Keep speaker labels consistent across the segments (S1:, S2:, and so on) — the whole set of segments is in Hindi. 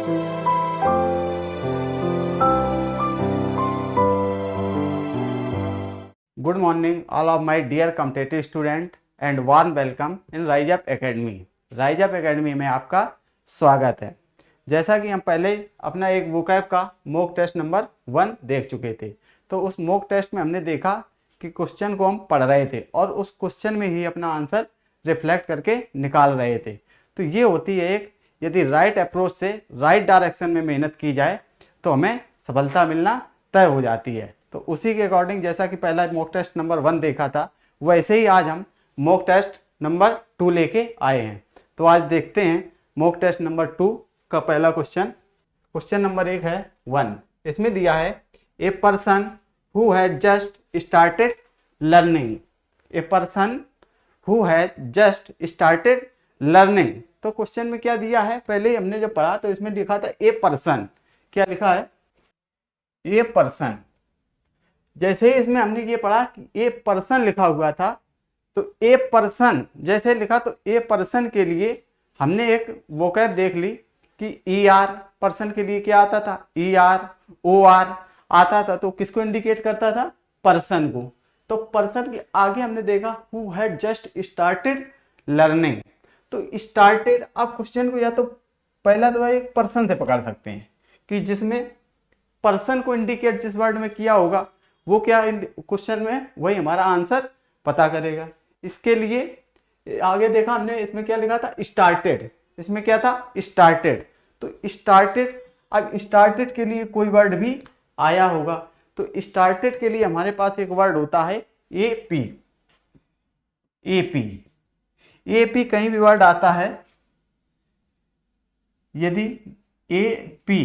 S1: Good morning, all of my dear competitive student and warm welcome in Rise Up Academy. Rise Up Academy में आपका स्वागत है। जैसा कि हम पहले अपना एक वोकैब का मॉक टेस्ट नंबर 1 देख चुके थे, तो उस मॉक टेस्ट में हमने देखा कि क्वेश्चन को हम पढ़ रहे थे और उस क्वेश्चन में ही अपना आंसर रिफ्लेक्ट करके निकाल रहे थे। तो ये होती है एक, यदि राइट अप्रोच से राइट डायरेक्शन में मेहनत की जाए तो हमें सफलता मिलना तय हो जाती है। तो उसी के अकॉर्डिंग जैसा कि पहला मॉक टेस्ट नंबर 1 देखा था, वैसे ही आज हम मॉक टेस्ट नंबर 2 लेके आए हैं। तो आज देखते हैं मॉक टेस्ट नंबर 2 का पहला क्वेश्चन। क्वेश्चन नंबर 1 है 1। इसमें दिया है a person who has just started learning. A person who has just started learning. तो क्वेश्चन में क्या दिया है, पहले ही हमने जब पढ़ा तो इसमें लिखा था ए पर्सन। क्या लिखा है? A person. जैसे ही इसमें हमने ये पढ़ा कि ए पर्सन लिखा हुआ था, तो ए पर्सन जैसे लिखा तो ए पर्सन के लिए हमने एक वोकैब देख ली कि ई आर पर्सन के लिए क्या आता था, ई आर ओ आर आता था। तो किसको इंडिकेट करता था? पर्सन को। तो पर्सन के आगे हमने देखा who had just started learning. तो स्टार्टेड, आप क्वेश्चन को या तो पहला तो एक पर्सन से पकड़ सकते हैं कि जिसमें पर्सन को इंडिकेट जिस वर्ड में किया होगा वो क्या क्वेश्चन में वही हमारा आंसर पता करेगा। इसके लिए आगे देखा हमने, इसमें क्या लिखा था? स्टार्टेड। इसमें क्या था? स्टार्टेड। तो स्टार्टेड, अब स्टार्टेड के लिए कोई वर्ड भी आया होगा, तो स्टार्टेड के लिए हमारे पास एक वर्ड होता है एपी। एपी, एपी कहीं भी वर्ड आता है, यदि एपी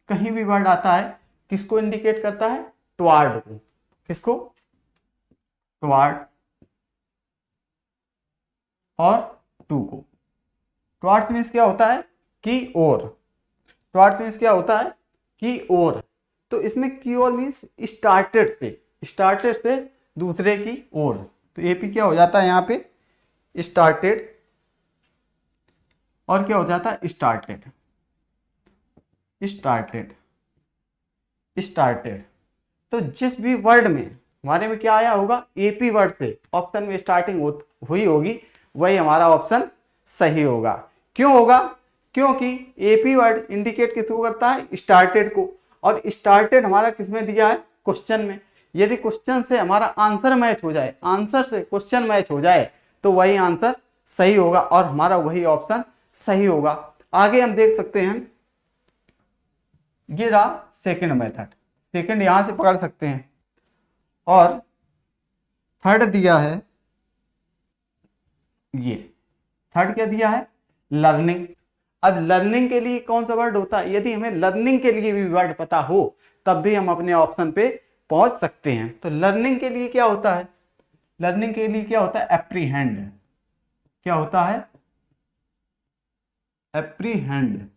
S1: कहीं भी वर्ड आता है किसको इंडिकेट करता है? टुवार्ड को। किसको? टुवार्ड और टू को। टुवार्ड मीन्स क्या होता है? की ओर। टुवार्ड मीन्स क्या होता है? की ओर। तो इसमें की ओर मीन्स स्टार्टेड से, स्टार्टेड से दूसरे की ओर। तो एपी क्या हो जाता है यहाँ पे? स्टार्टेड। और क्या हो जाता है? स्टार्टेड। Started, started. तो जिस भी वर्ड में हमारे में क्या आया होगा, एपी वर्ड से ऑप्शन में स्टार्टिंग हुई होगी, वही हमारा ऑप्शन सही होगा। क्यों होगा? क्योंकि एपी वर्ड इंडिकेट किसको करता है? स्टार्टेड को। और स्टार्टेड हमारा किसमें दिया है? क्वेश्चन में। यदि क्वेश्चन से हमारा आंसर मैच हो जाए, आंसर से क्वेश्चन मैच हो जाए, तो वही आंसर सही होगा और हमारा वही ऑप्शन सही होगा। आगे हम देख सकते हैं, ये रहा सेकंड मेथड। सेकंड यहां से पकड़ सकते हैं। और थर्ड दिया है, ये थर्ड क्या दिया है? लर्निंग। अब लर्निंग के लिए कौन सा वर्ड होता है? यदि हमें लर्निंग के लिए भी वर्ड पता हो तब भी हम अपने ऑप्शन पे पहुंच सकते हैं। तो लर्निंग के लिए क्या होता है? लर्निंग के लिए क्या होता है? एप्रीहेंड। क्या होता है? एप्रीहेंड।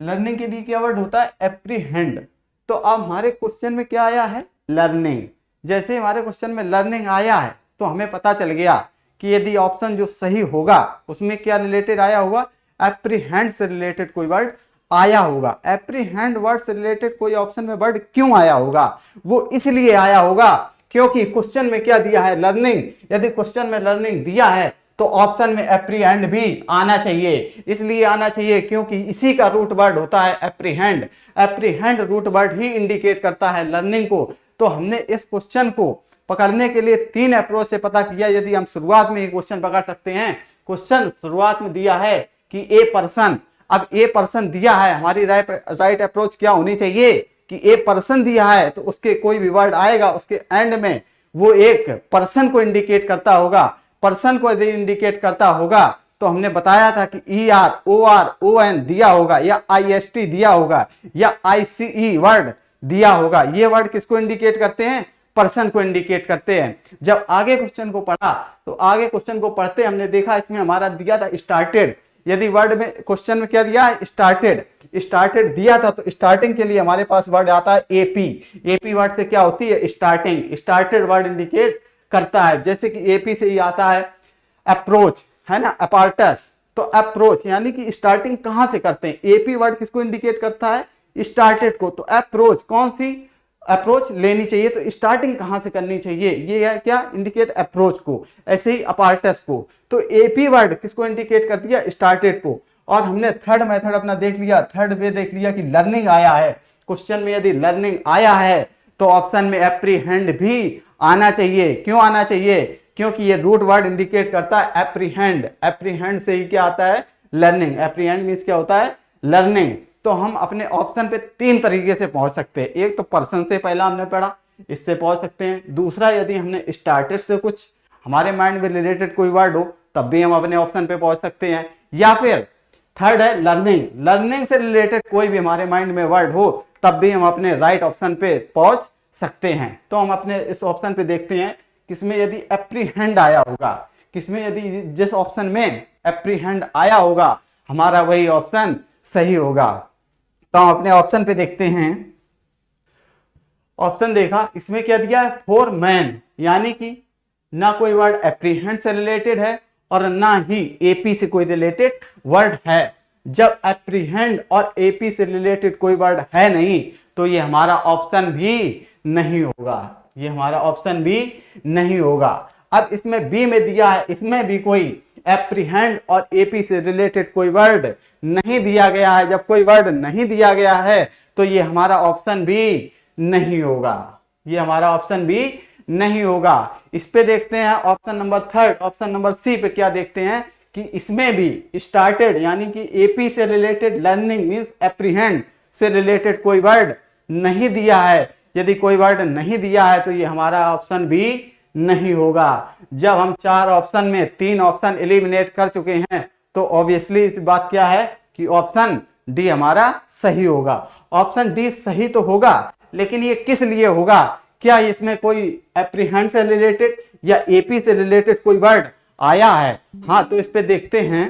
S1: लर्निंग के लिए क्या वर्ड होता है? एप्रीहेंड। तो अब हमारे क्वेश्चन में क्या आया है? लर्निंग। जैसे हमारे क्वेश्चन में लर्निंग आया है तो हमें पता चल गया कि यदि ऑप्शन जो सही होगा उसमें क्या रिलेटेड आया होगा? एप्रीहेंड से रिलेटेड कोई वर्ड आया होगा। एप्रीहेंड वर्ड से रिलेटेड कोई ऑप्शन में वर्ड क्यों आया होगा? वो इसलिए आया होगा क्योंकि क्वेश्चन में क्या दिया है? लर्निंग। यदि क्वेश्चन में लर्निंग दिया है तो ऑप्शन में एप्रीहेंड भी आना चाहिए। इसलिए आना चाहिए क्योंकि इसी का रूट वर्ड होता है एप्रीहेंड। एप्रीहेंड रूट वर्ड ही इंडिकेट करता है लर्निंग को। तो हमने इस क्वेश्चन को पकड़ने के लिए 3 अप्रोच से पता किया। यदि हम शुरुआत में ही क्वेश्चन पकड़ सकते हैं, क्वेश्चन शुरुआत में दिया है कि ए पर्सन। अब ए पर्सन दिया है, हमारी राइट अप्रोच क्या होनी चाहिए कि ए पर्सन दिया है तो उसके कोई भी वर्ड आएगा उसके एंड में वो एक पर्सन को इंडिकेट करता होगा। पर्सन को यदि इंडिकेट करता होगा तो हमने बताया था कि ई आर ओ एन दिया होगा या IST दिया होगा या ICE वर्ड दिया होगा। ये वर्ड किसको इंडिकेट करते हैं? पर्सन को इंडिकेट करते हैं। जब आगे क्वेश्चन को पढ़ा तो आगे क्वेश्चन को पढ़ते हमने देखा इसमें हमारा दिया था स्टार्टेड। यदि वर्ड में क्वेश्चन में क्या दिया है? स्टार्टेड। स्टार्टेड दिया था तो स्टार्टिंग के लिए हमारे पास वर्ड आता है एपी। एपी वर्ड से क्या होती है? स्टार्टिंग। स्टार्टेड वर्ड इंडिकेट करता है। जैसे कि एपी से ही आता है अप्रोच, है ना, अपार्टस। तो अप्रोच यानी कि स्टार्टिंग कहां से करते हैं, एपी वर्ड किसको इंडिकेट करता है, स्टार्टेड को। तो अप्रोच कौन सी अप्रोच लेनी चाहिए, तो स्टार्टिंग कहां से करनी चाहिए, ये है क्या इंडिकेट अप्रोच को। ऐसे ही अपार्टस को, तो एपी वर्ड किसको इंडिकेट कर दिया, स्टार्टेड को। और हमने थर्ड मेथड अपना देख लिया, थर्ड वे देख लिया कि लर्निंग आया है, क्वेश्चन में यदि लर्निंग आया है तो ऑप्शन में एप्रीहेंड भी आना चाहिए। क्यों आना चाहिए, क्योंकि ये रूट वर्ड इंडिकेट करता है एप्रीहेंड, एप्रीहेंड से ही क्या आता है, लर्निंग। एप्रीहेंड मींस क्या होता है, लर्निंग। तो हम अपने ऑप्शन पे तीन तरीके से पहुंच सकते हैं। एक तो पर्सन से पहला हमने पढ़ा, इससे पहुंच सकते हैं। दूसरा, यदि हमने स्टार्टेड से कुछ हमारे माइंड में रिलेटेड कोई वर्ड हो तब भी हम अपने ऑप्शन पे पहुंच सकते हैं। या फिर थर्ड है लर्निंग, लर्निंग से रिलेटेड कोई भी हमारे माइंड में वर्ड हो तब भी हम अपने राइट ऑप्शन पे पहुंच सकते हैं। तो हम अपने इस ऑप्शन पे देखते हैं किसमें यदि एप्रीहेंड आया होगा, किसमें यदि जिस ऑप्शन में एप्रीहेंड आया होगा हमारा वही ऑप्शन सही होगा। तो हम अपने ऑप्शन पे देखते हैं, ऑप्शन देखा, इसमें क्या दिया है, फॉर मैन, यानी कि ना कोई वर्ड एप्रीहेंड से रिलेटेड है और ना ही एपी से कोई रिलेटेड वर्ड है। जब एप्रीहेंड और एपी से रिलेटेड कोई वर्ड है नहीं तो ये हमारा ऑप्शन भी नहीं होगा, ये हमारा ऑप्शन भी नहीं होगा। अब इसमें बी में दिया है, इसमें भी कोई एप्रीहेंड और एपी से रिलेटेड कोई वर्ड नहीं दिया गया है। जब कोई वर्ड नहीं दिया गया है तो ये हमारा ऑप्शन भी नहीं होगा, ये हमारा ऑप्शन भी नहीं होगा। इस पे देखते हैं option number third, option number C पे क्या देखते हैं कि इसमें भी स्टार्टेड यानी कि एपी से रिलेटेड, लर्निंग मींस एप्रीहेंड से रिलेटेड कोई वर्ड नहीं दिया है। यदि कोई वर्ड नहीं दिया है तो ये हमारा ऑप्शन भी नहीं होगा। जब हम चार ऑप्शन में तीन ऑप्शन एलिमिनेट कर चुके हैं तो ऑब्वियसली इस बात क्या है कि ऑप्शन डी हमारा सही होगा। ऑप्शन डी सही तो होगा, लेकिन ये किस लिए होगा, क्या इसमें कोई एप्रीहेंड से रिलेटेड या एपी से रिलेटेड कोई वर्ड आया है। हाँ, तो इस पे देखते हैं,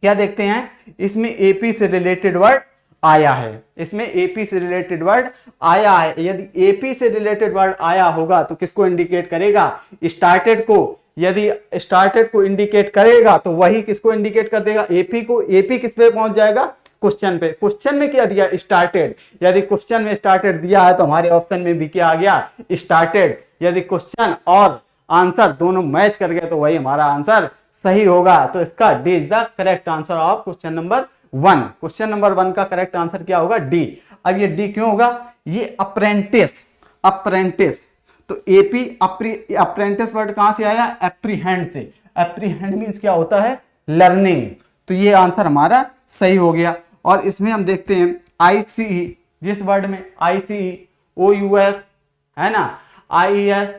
S1: क्या देखते हैं, इसमें एपी से रिलेटेड वर्ड आया है, इसमें एपी से रिलेटेड वर्ड आया है। यदि एपी से रिलेटेड वर्ड आया होगा तो किसको इंडिकेट करेगा, स्टार्टेड को। यदि स्टार्टेड को इंडिकेट करेगा तो वही किसको इंडिकेट कर देगा, एपी को। एपी किस पे पहुंच जाएगा, क्वेश्चन पे। क्वेश्चन में क्या दिया, स्टार्टेड। यदि क्वेश्चन में स्टार्टेड दिया है तो हमारे ऑप्शन में भी क्या आ गया, स्टार्टेड। यदि क्वेश्चन और आंसर दोनों मैच कर गए तो वही हमारा आंसर सही होगा। तो इसका D is the correct answer of question number 1। Question number 1 का करेक्ट आंसर क्या होगा, डी। अब ये डी क्यों होगा, ये अप्रेंटिस, अप्रेंटिस। तो एपी अप्रेंटिस वर्ड कहां से आया, एप्रीहेंड से। एप्रीहेंड मींस क्या होता है, लर्निंग। तो ये आंसर हमारा सही हो गया। और इसमें हम देखते हैं आईसीई, जिस वर्ड में आईसीई, ओयूएस है ना, आईएस,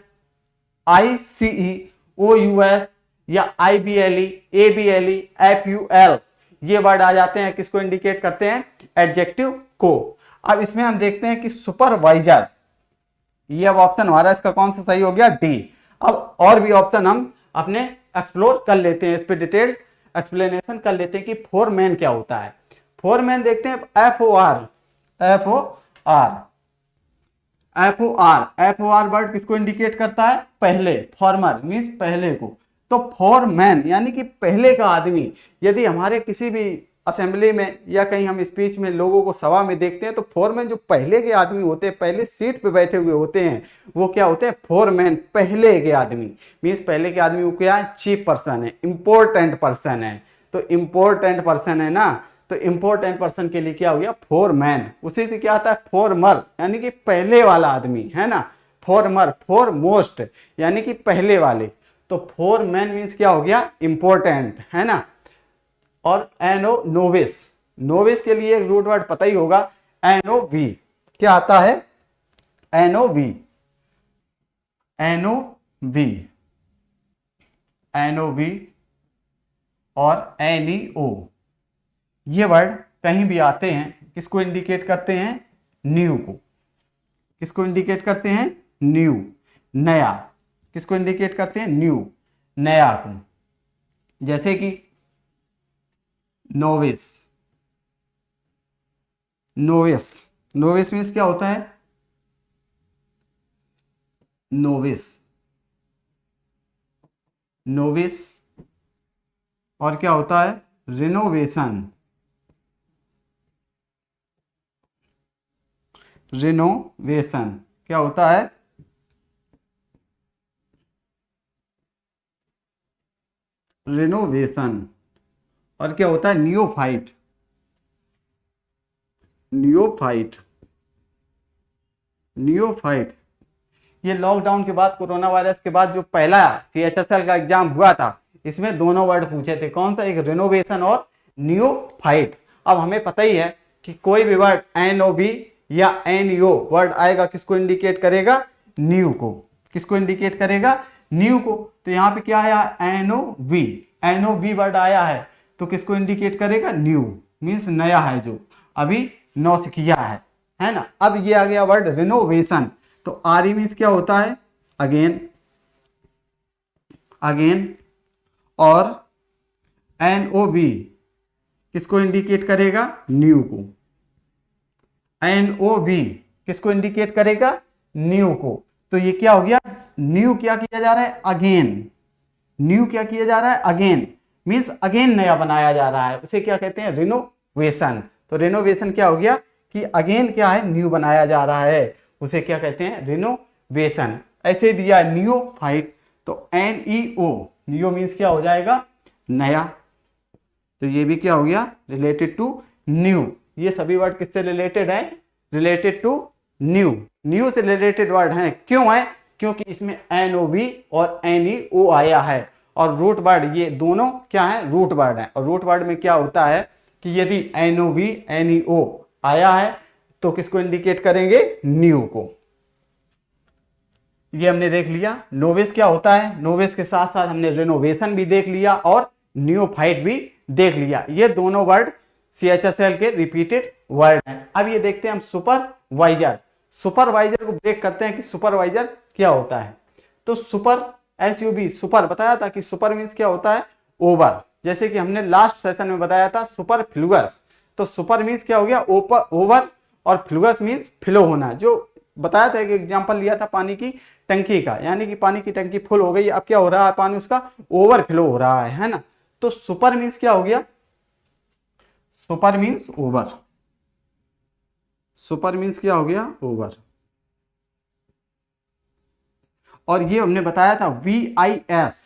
S1: आईसीई, ओयूएस या आईबीएलई, एबीएलई, एफयूएल, ये वर्ड आ जाते हैं, किसको इंडिकेट करते हैं, एडजेक्टिव को। अब इसमें हम देखते हैं कि सुपरवाइजर, ये अब ऑप्शन हमारा इसका कौन सा सही हो गया, डी। अब और भी ऑप्शन हम अपने एक्सप्लोर कर लेते हैं, इस पे डिटेल एक्सप्लेनेशन कर लेते हैं कि फोरमैन क्या होता है। फोरमैन देखते हैं, F O R, F O R, F O R, F O R word किसको इंडिकेट करता है, पहले। फॉर्मर मींस पहले को। तो फोरमैन यानी कि पहले का आदमी। यदि हमारे किसी भी असेंबली में या कहीं हम स्पीच में लोगों को सभा में देखते हैं तो फोरमैन जो पहले के आदमी होते हैं, पहले सीट पे बैठे हुए होते हैं, वो क्या होते हैं, फोरमैन, पहले के आदमी। मींस पहले के आदमी वो क्या है, चीफ पर्सन है, इंपॉर्टेंट पर्सन है। तो इंपॉर्टेंट पर्सन है ना, तो इंपॉर्टेंट पर्सन के लिए क्या हो गया, फोरमैन। उसी से क्या आता है, फॉर्मर यानी कि पहले वाला आदमी है ना, फॉर्मर, फॉरमोस्ट यानी कि पहले वाले। तो फोरमैन मीन्स क्या हो गया, इंपॉर्टेंट है ना। और एनो नोविस, नोविस के लिए रूट वर्ड पता ही होगा, एनओवी, क्या आता है, एनओवी, एनओवी, एनओवी और एनईओ, ये वर्ड कहीं भी आते हैं, किसको इंडिकेट करते हैं, न्यू को। किसको इंडिकेट करते हैं, न्यू, नया। किसको इंडिकेट करते हैं, न्यू, नया को। जैसे कि नोविस, नोविस, नोविस मीन्स क्या होता है, नोविस, नोविस। और क्या होता है, रिनोवेशन, रिनोवेशन क्या होता है? रिनोवेशन। और क्या होता है? Neophyte, neophyte, neophyte. ये लॉकडाउन के बाद, कोरोना वायरस के बाद जो पहला CHSL का एग्जाम हुआ था, इसमें दोनों वर्ड पूछे थे। कौन सा? एक रिनोवेशन और नियोफाइट। अब हमें पता ही है कि कोई भी वर्ड NOV या NO वर्ड आएगा, किसको इंडिकेट करेगा? न्यू को। किसको इंडिकेट करेगा? न्यू को। तो यहाँ पे क्या आया? NOV, NOV वर्ड आया है तो किसको इंडिकेट करेगा? न्यू, मीन्स नया है, जो अभी नौ से किया है ना। अब ये आ गया वर्ड रिनोवेशन। तो RE मीन्स क्या होता है? Again, again. और NOV किसको इंडिकेट करेगा? न्यू को। NOV किसको इंडिकेट करेगा? न्यू को। तो ये क्या हो गया? न्यू क्या किया जा रहा है? अगेन। न्यू क्या किया जा रहा है? अगेन, मीन्स अगेन नया बनाया जा रहा है। उसे क्या कहते हैं? रिनोवेशन। तो रिनोवेशन क्या हो गया कि अगेन क्या है? न्यू बनाया जा रहा है, उसे क्या कहते हैं? रिनोवेशन। ऐसे दिया नियोफाइट, तो NEO, नियो मीन्स क्या हो जाएगा? नया। तो ये भी क्या हो गया? Related to new. ये सभी वर्ड किससे रिलेटेड हैं? Related to new. न्यू से रिलेटेड वर्ड हैं। क्यों है? क्योंकि इसमें NOV और NEO आया है। और रूट वर्ड, ये दोनों क्या है? रूट वर्ड है। और रूट वर्ड में क्या होता है कि यदि NOV NEO आया है तो किसको इंडिकेट करेंगे? न्यू को। ये हमने देख लिया। नोवेस क्या होता है? नोवेस के साथ साथ हमने रिनोवेशन भी देख लिया और नियोफाइट भी देख लिया। ये दोनों वर्ड CHSL के रिपीटेड वर्ड हैं। अब ये देखते हैं हम सुपरवाइजर। सुपरवाइजर को ब्रेक करते हैं कि सुपरवाइजर क्या होता है। तो सुपर, SUB, सुपर बताया था कि सुपर मीन्स क्या होता है? ओवर। जैसे कि हमने लास्ट सेशन में बताया था सुपरफ्लुअस। तो सुपर मीन्स क्या हो गया? ओवर, और फ्लुअस मीन्स फ्लो होना। जो बताया था, एक एग्जांपल लिया था पानी की टंकी का, यानी कि पानी की टंकी फुल हो गई, अब क्या हो रहा है? पानी उसका ओवरफ्लो हो रहा है ना। तो सुपर मीन्स क्या हो गया? Super means over. Super means क्या हो गया? ओवर। और ये हमने बताया था VIS,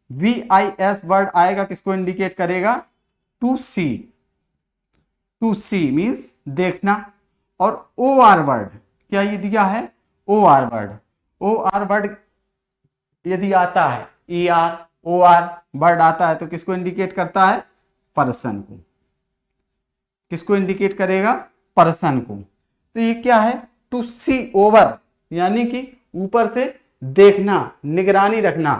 S1: VIS वर्ड आएगा, किसको इंडिकेट करेगा? To see. To see means देखना। और OR वर्ड क्या ये दिया है? OR word. OR वर्ड यदि आता है, ER OR वर्ड आता है तो किसको इंडिकेट करता है? पर्सन को। किसको इंडिकेट करेगा? पर्सन को। तो ये क्या है? टू सी ओवर, यानी कि ऊपर से देखना, निगरानी रखना।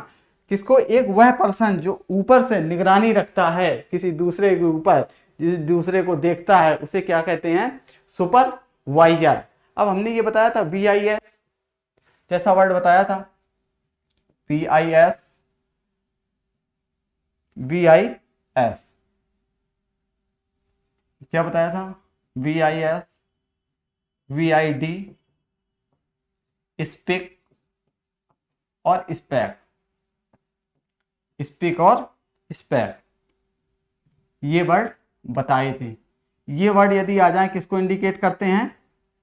S1: किसको? एक वह पर्सन जो ऊपर से निगरानी रखता है किसी दूसरे के ऊपर, जिस दूसरे को देखता है, उसे क्या कहते हैं? सुपरवाइजर। अब हमने ये बताया था VIS जैसा वर्ड बताया था, VIS, VIS क्या बताया था? VIS, VID, स्पीक और स्पैक। स्पीक और स्पैक ये वर्ड बताए थे। ये वर्ड यदि आ जाए किसको इंडिकेट करते हैं?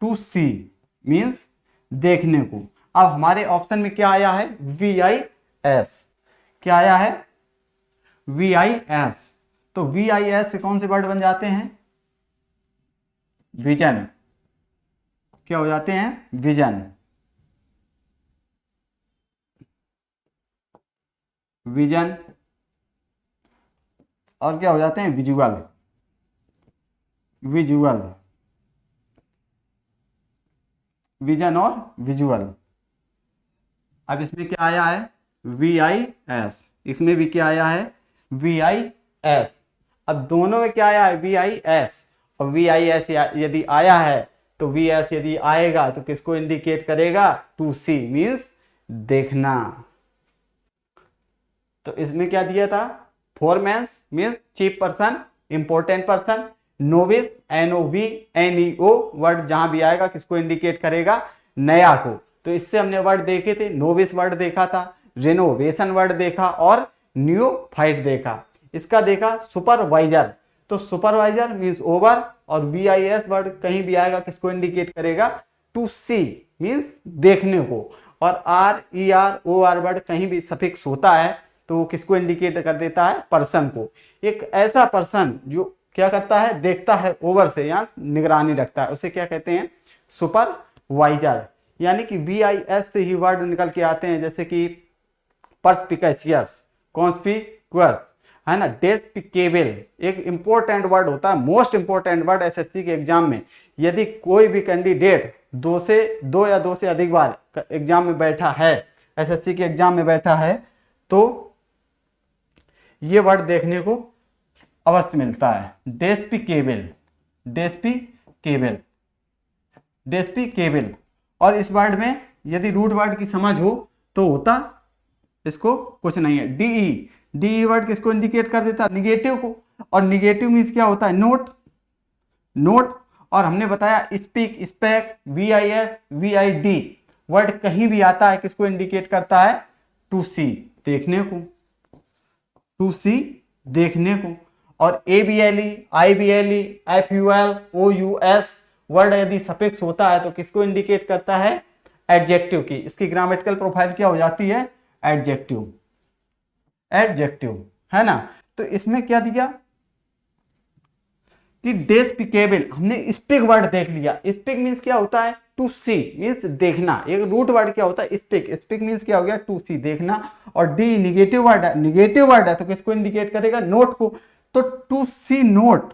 S1: टू सी मीन्स देखने को। अब हमारे ऑप्शन में क्या आया है? VIS। क्या आया है? VIS। तो VIS से कौन से वर्ड बन जाते हैं? विजन। क्या हो जाते हैं? विजन। विजन। और क्या हो जाते हैं? विजुअल। विजुअल, विजन और विजुअल। अब इसमें क्या आया है? VIS। इसमें भी क्या आया है? VIS। अब दोनों में क्या आया है? VIS। और VIS यदि आया है तो VS यदि आएगा तो किसको इंडिकेट करेगा? टू सी मीन्स देखना। तो इसमें क्या दिया था? Foreman's means chief person, important person. Novice, NOV NEO word जहां भी आएगा किसको इंडिकेट करेगा? नया को। तो इससे हमने वर्ड देखे थे। नोविस वर्ड देखा था, रिनोवेशन वर्ड देखा और नियोफाइट देखा। इसका देखा सुपरवाइजर, तो सुपरवाइजर मीन्स ओवर, और VIS वर्ड कहीं भी आएगा किसको इंडिकेट करेगा, टू सी मीन्स देखने को, और RER OR वर्ड कहीं भी सफिक्स होता है तो वो किसको इंडिकेट कर देता है, पर्सन को। एक ऐसा पर्सन जो क्या करता है, देखता है ओवर से या निगरानी रखता है, उसे क्या कहते हैं, सुपरवाइजर। यानी कि VIS से ही वर्ड निकल के आते हैं, जैसे कि परस्पिकेशियस, कॉन्स्पिक्यूअस, है ना, डेस्पिकेबल, एक इंपॉर्टेंट वर्ड होता है, मोस्ट इंपॉर्टेंट वर्ड SSC के एग्जाम में। यदि कोई भी कैंडिडेट दो या दो से अधिक बार एग्जाम में बैठा है, SSC के एग्जाम में बैठा है, तो ये वर्ड देखने को अवश्य मिलता है, डेस्पिकेबल, डेस्पिकेबल, डेस्पिकेबल। और इस वर्ड में यदि रूट वर्ड की समझ हो तो होता इसको कुछ नहीं है, DE वर्ड किसको इंडिकेट कर देता है, निगेटिव को, और निगेटिव मीन्स क्या होता है, नोट। और हमने बताया speak, spec, VIS VID word कहीं भी आता है किसको इंडिकेट करता है, टू सी, देखने को, टू सी, देखने को। और ABLE IBLE FUL OUS word यदि सफिक्स होता है तो किसको इंडिकेट करता है, एडजेक्टिव की। इसकी ग्रामेटिकल प्रोफाइल क्या हो जाती है, एडजेक्टिव, एडजेक्टिव, है ना। तो इसमें क्या दिया कि डेस्पिकेबल, हमने स्पीक वर्ड देख लिया। स्पीक मीन्स क्या होता है, टू सी मीन्स देखना। एक रूट वर्ड क्या होता है, स्पीक, स्पीक मीन्स क्या हो गया, टू सी, देखना। और डी निगेटिव वर्ड है, निगेटिव वर्ड है तो किसको इंडिकेट करेगा, नोट को। तो टू सी नोट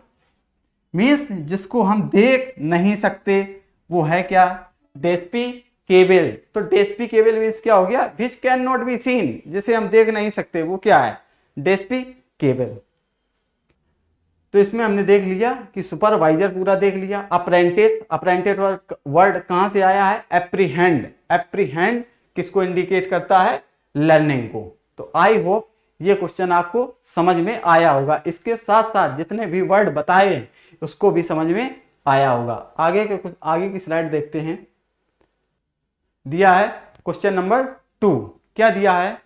S1: मीन्स जिसको हम देख नहीं सकते वो है क्या, डेस्पिकेबल। तो डेस्पिकेबल मीन्स क्या हो गया, which can not be seen, जिसे हम देख नहीं सकते वो क्या है, डेस्पिकेबल। तो इसमें हमने देख लिया कि सुपरवाइजर पूरा देख लिया। अप्रेंटिस, अप्रेंटिस वर्ड कहां से आया है, एप्रीहेंड, एप्रीहेंड किसको इंडिकेट करता है, लर्निंग को। तो आई होप ये क्वेश्चन आपको समझ में आया होगा। इसके साथ साथ जितने भी वर्ड बताए उसको भी समझ में आया होगा। आगे की स्लाइड देखते हैं। दिया है क्वेश्चन नंबर 2, क्या दिया है,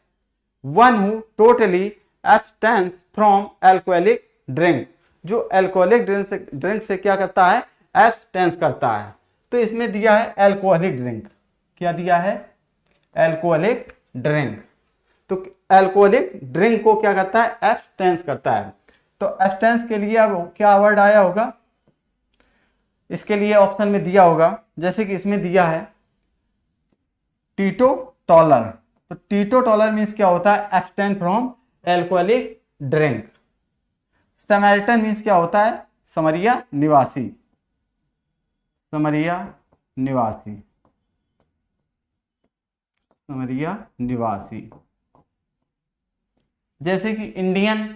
S1: one who totally abstains from alcoholic drink, जो अल्कोहलिक ड्रिंक से क्या करता है, एब्सटेंस करता है। तो इसमें दिया है अल्कोहलिक ड्रिंक, क्या दिया है, अल्कोहलिक ड्रिंक। तो अल्कोहलिक ड्रिंक को क्या करता है, एब्सटेंस करता है। तो एब्सटेंस के लिए अब क्या वर्ड आया होगा, इसके लिए ऑप्शन में दिया होगा, जैसे कि इसमें दिया है टीटोटॉलर। तो टीटोटॉलर मीन्स क्या होता है, abstain from alcoholic drink. Samaritan means क्या होता है, समरिया निवासी, समरिया निवासी, समरिया निवासी। जैसे कि इंडियन,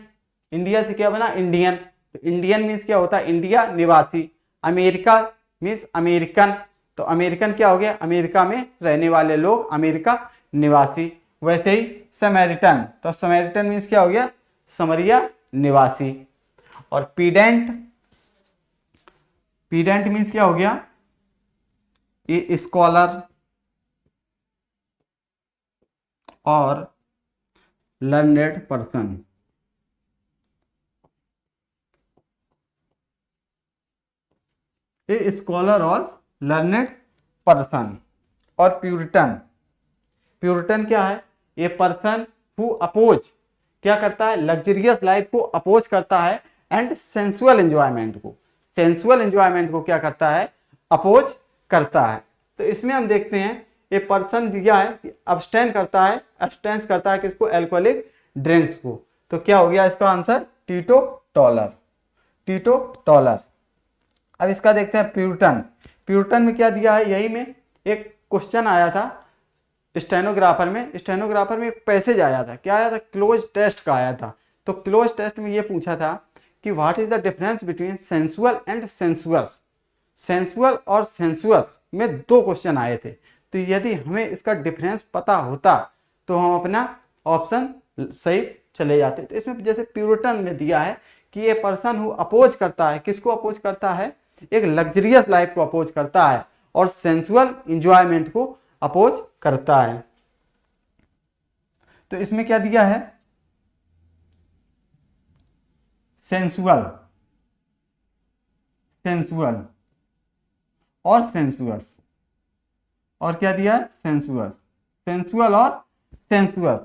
S1: इंडिया से क्या बना, इंडियन। तो इंडियन मीन्स क्या होता है, इंडिया निवासी। अमेरिका मीन्स अमेरिकन, तो अमेरिकन क्या हो गया, अमेरिका में रहने वाले लोग, अमेरिका निवासी। वैसे ही समैरिटन, तो समैरिटन मीन्स क्या हो गया, समरिया निवासी। और पीडेंट, पीडेंट मीन्स क्या हो गया, ए स्कॉलर और लर्नेड पर्सन। ए स्कॉलर और लर्नेड पर्सन। और प्यूरिटन, प्यूरिटन क्या है, ए पर्सन हु अपोज, क्या करता है, लग्जरियस लाइफ को अपोज करता है, एंड सेंसुअल एंजॉयमेंट को, सेंसुअल एंजॉयमेंट को क्या करता है, अपोज करता है। तो इसमें हम देखते हैं ए पर्सन दिया है कि अब्सटेन करता है, एब्सटेंस करता है किसको, एल्कोहलिक ड्रिंक्स को। तो क्या हो गया इसका आंसर, टीटोटॉलर, टीटोटॉलर। अब इसका देखते हैं प्यूरिटन। प्यूरिटन में क्या दिया है, यही में एक क्वेश्चन आया था स्टेनोग्राफर में, स्टेनोग्राफर में एक पैसेज आया था, क्या आया था, क्लोज टेस्ट का आया था। तो क्लोज टेस्ट में ये पूछा था कि what is the difference between sensual and sensuous. Sensual और सेंसुअस में 2 क्वेश्चन आए थे। तो यदि हमें इसका डिफरेंस पता होता तो हम अपना ऑप्शन सही चले जाते। तो इसमें जैसे प्यूरिटन में दिया है कि ये पर्सन हु अपोज करता है, किसको अपोज करता है, एक लग्जरियस लाइफ को अपोज करता है, और सेंसुअल इंजॉयमेंट को अपोज करता है। तो इसमें क्या दिया है, सेंसुअल, सेंसुअल और सेंसुअस, और क्या दिया है, सेंसुअस, सेंसुअल और सेंसुअस।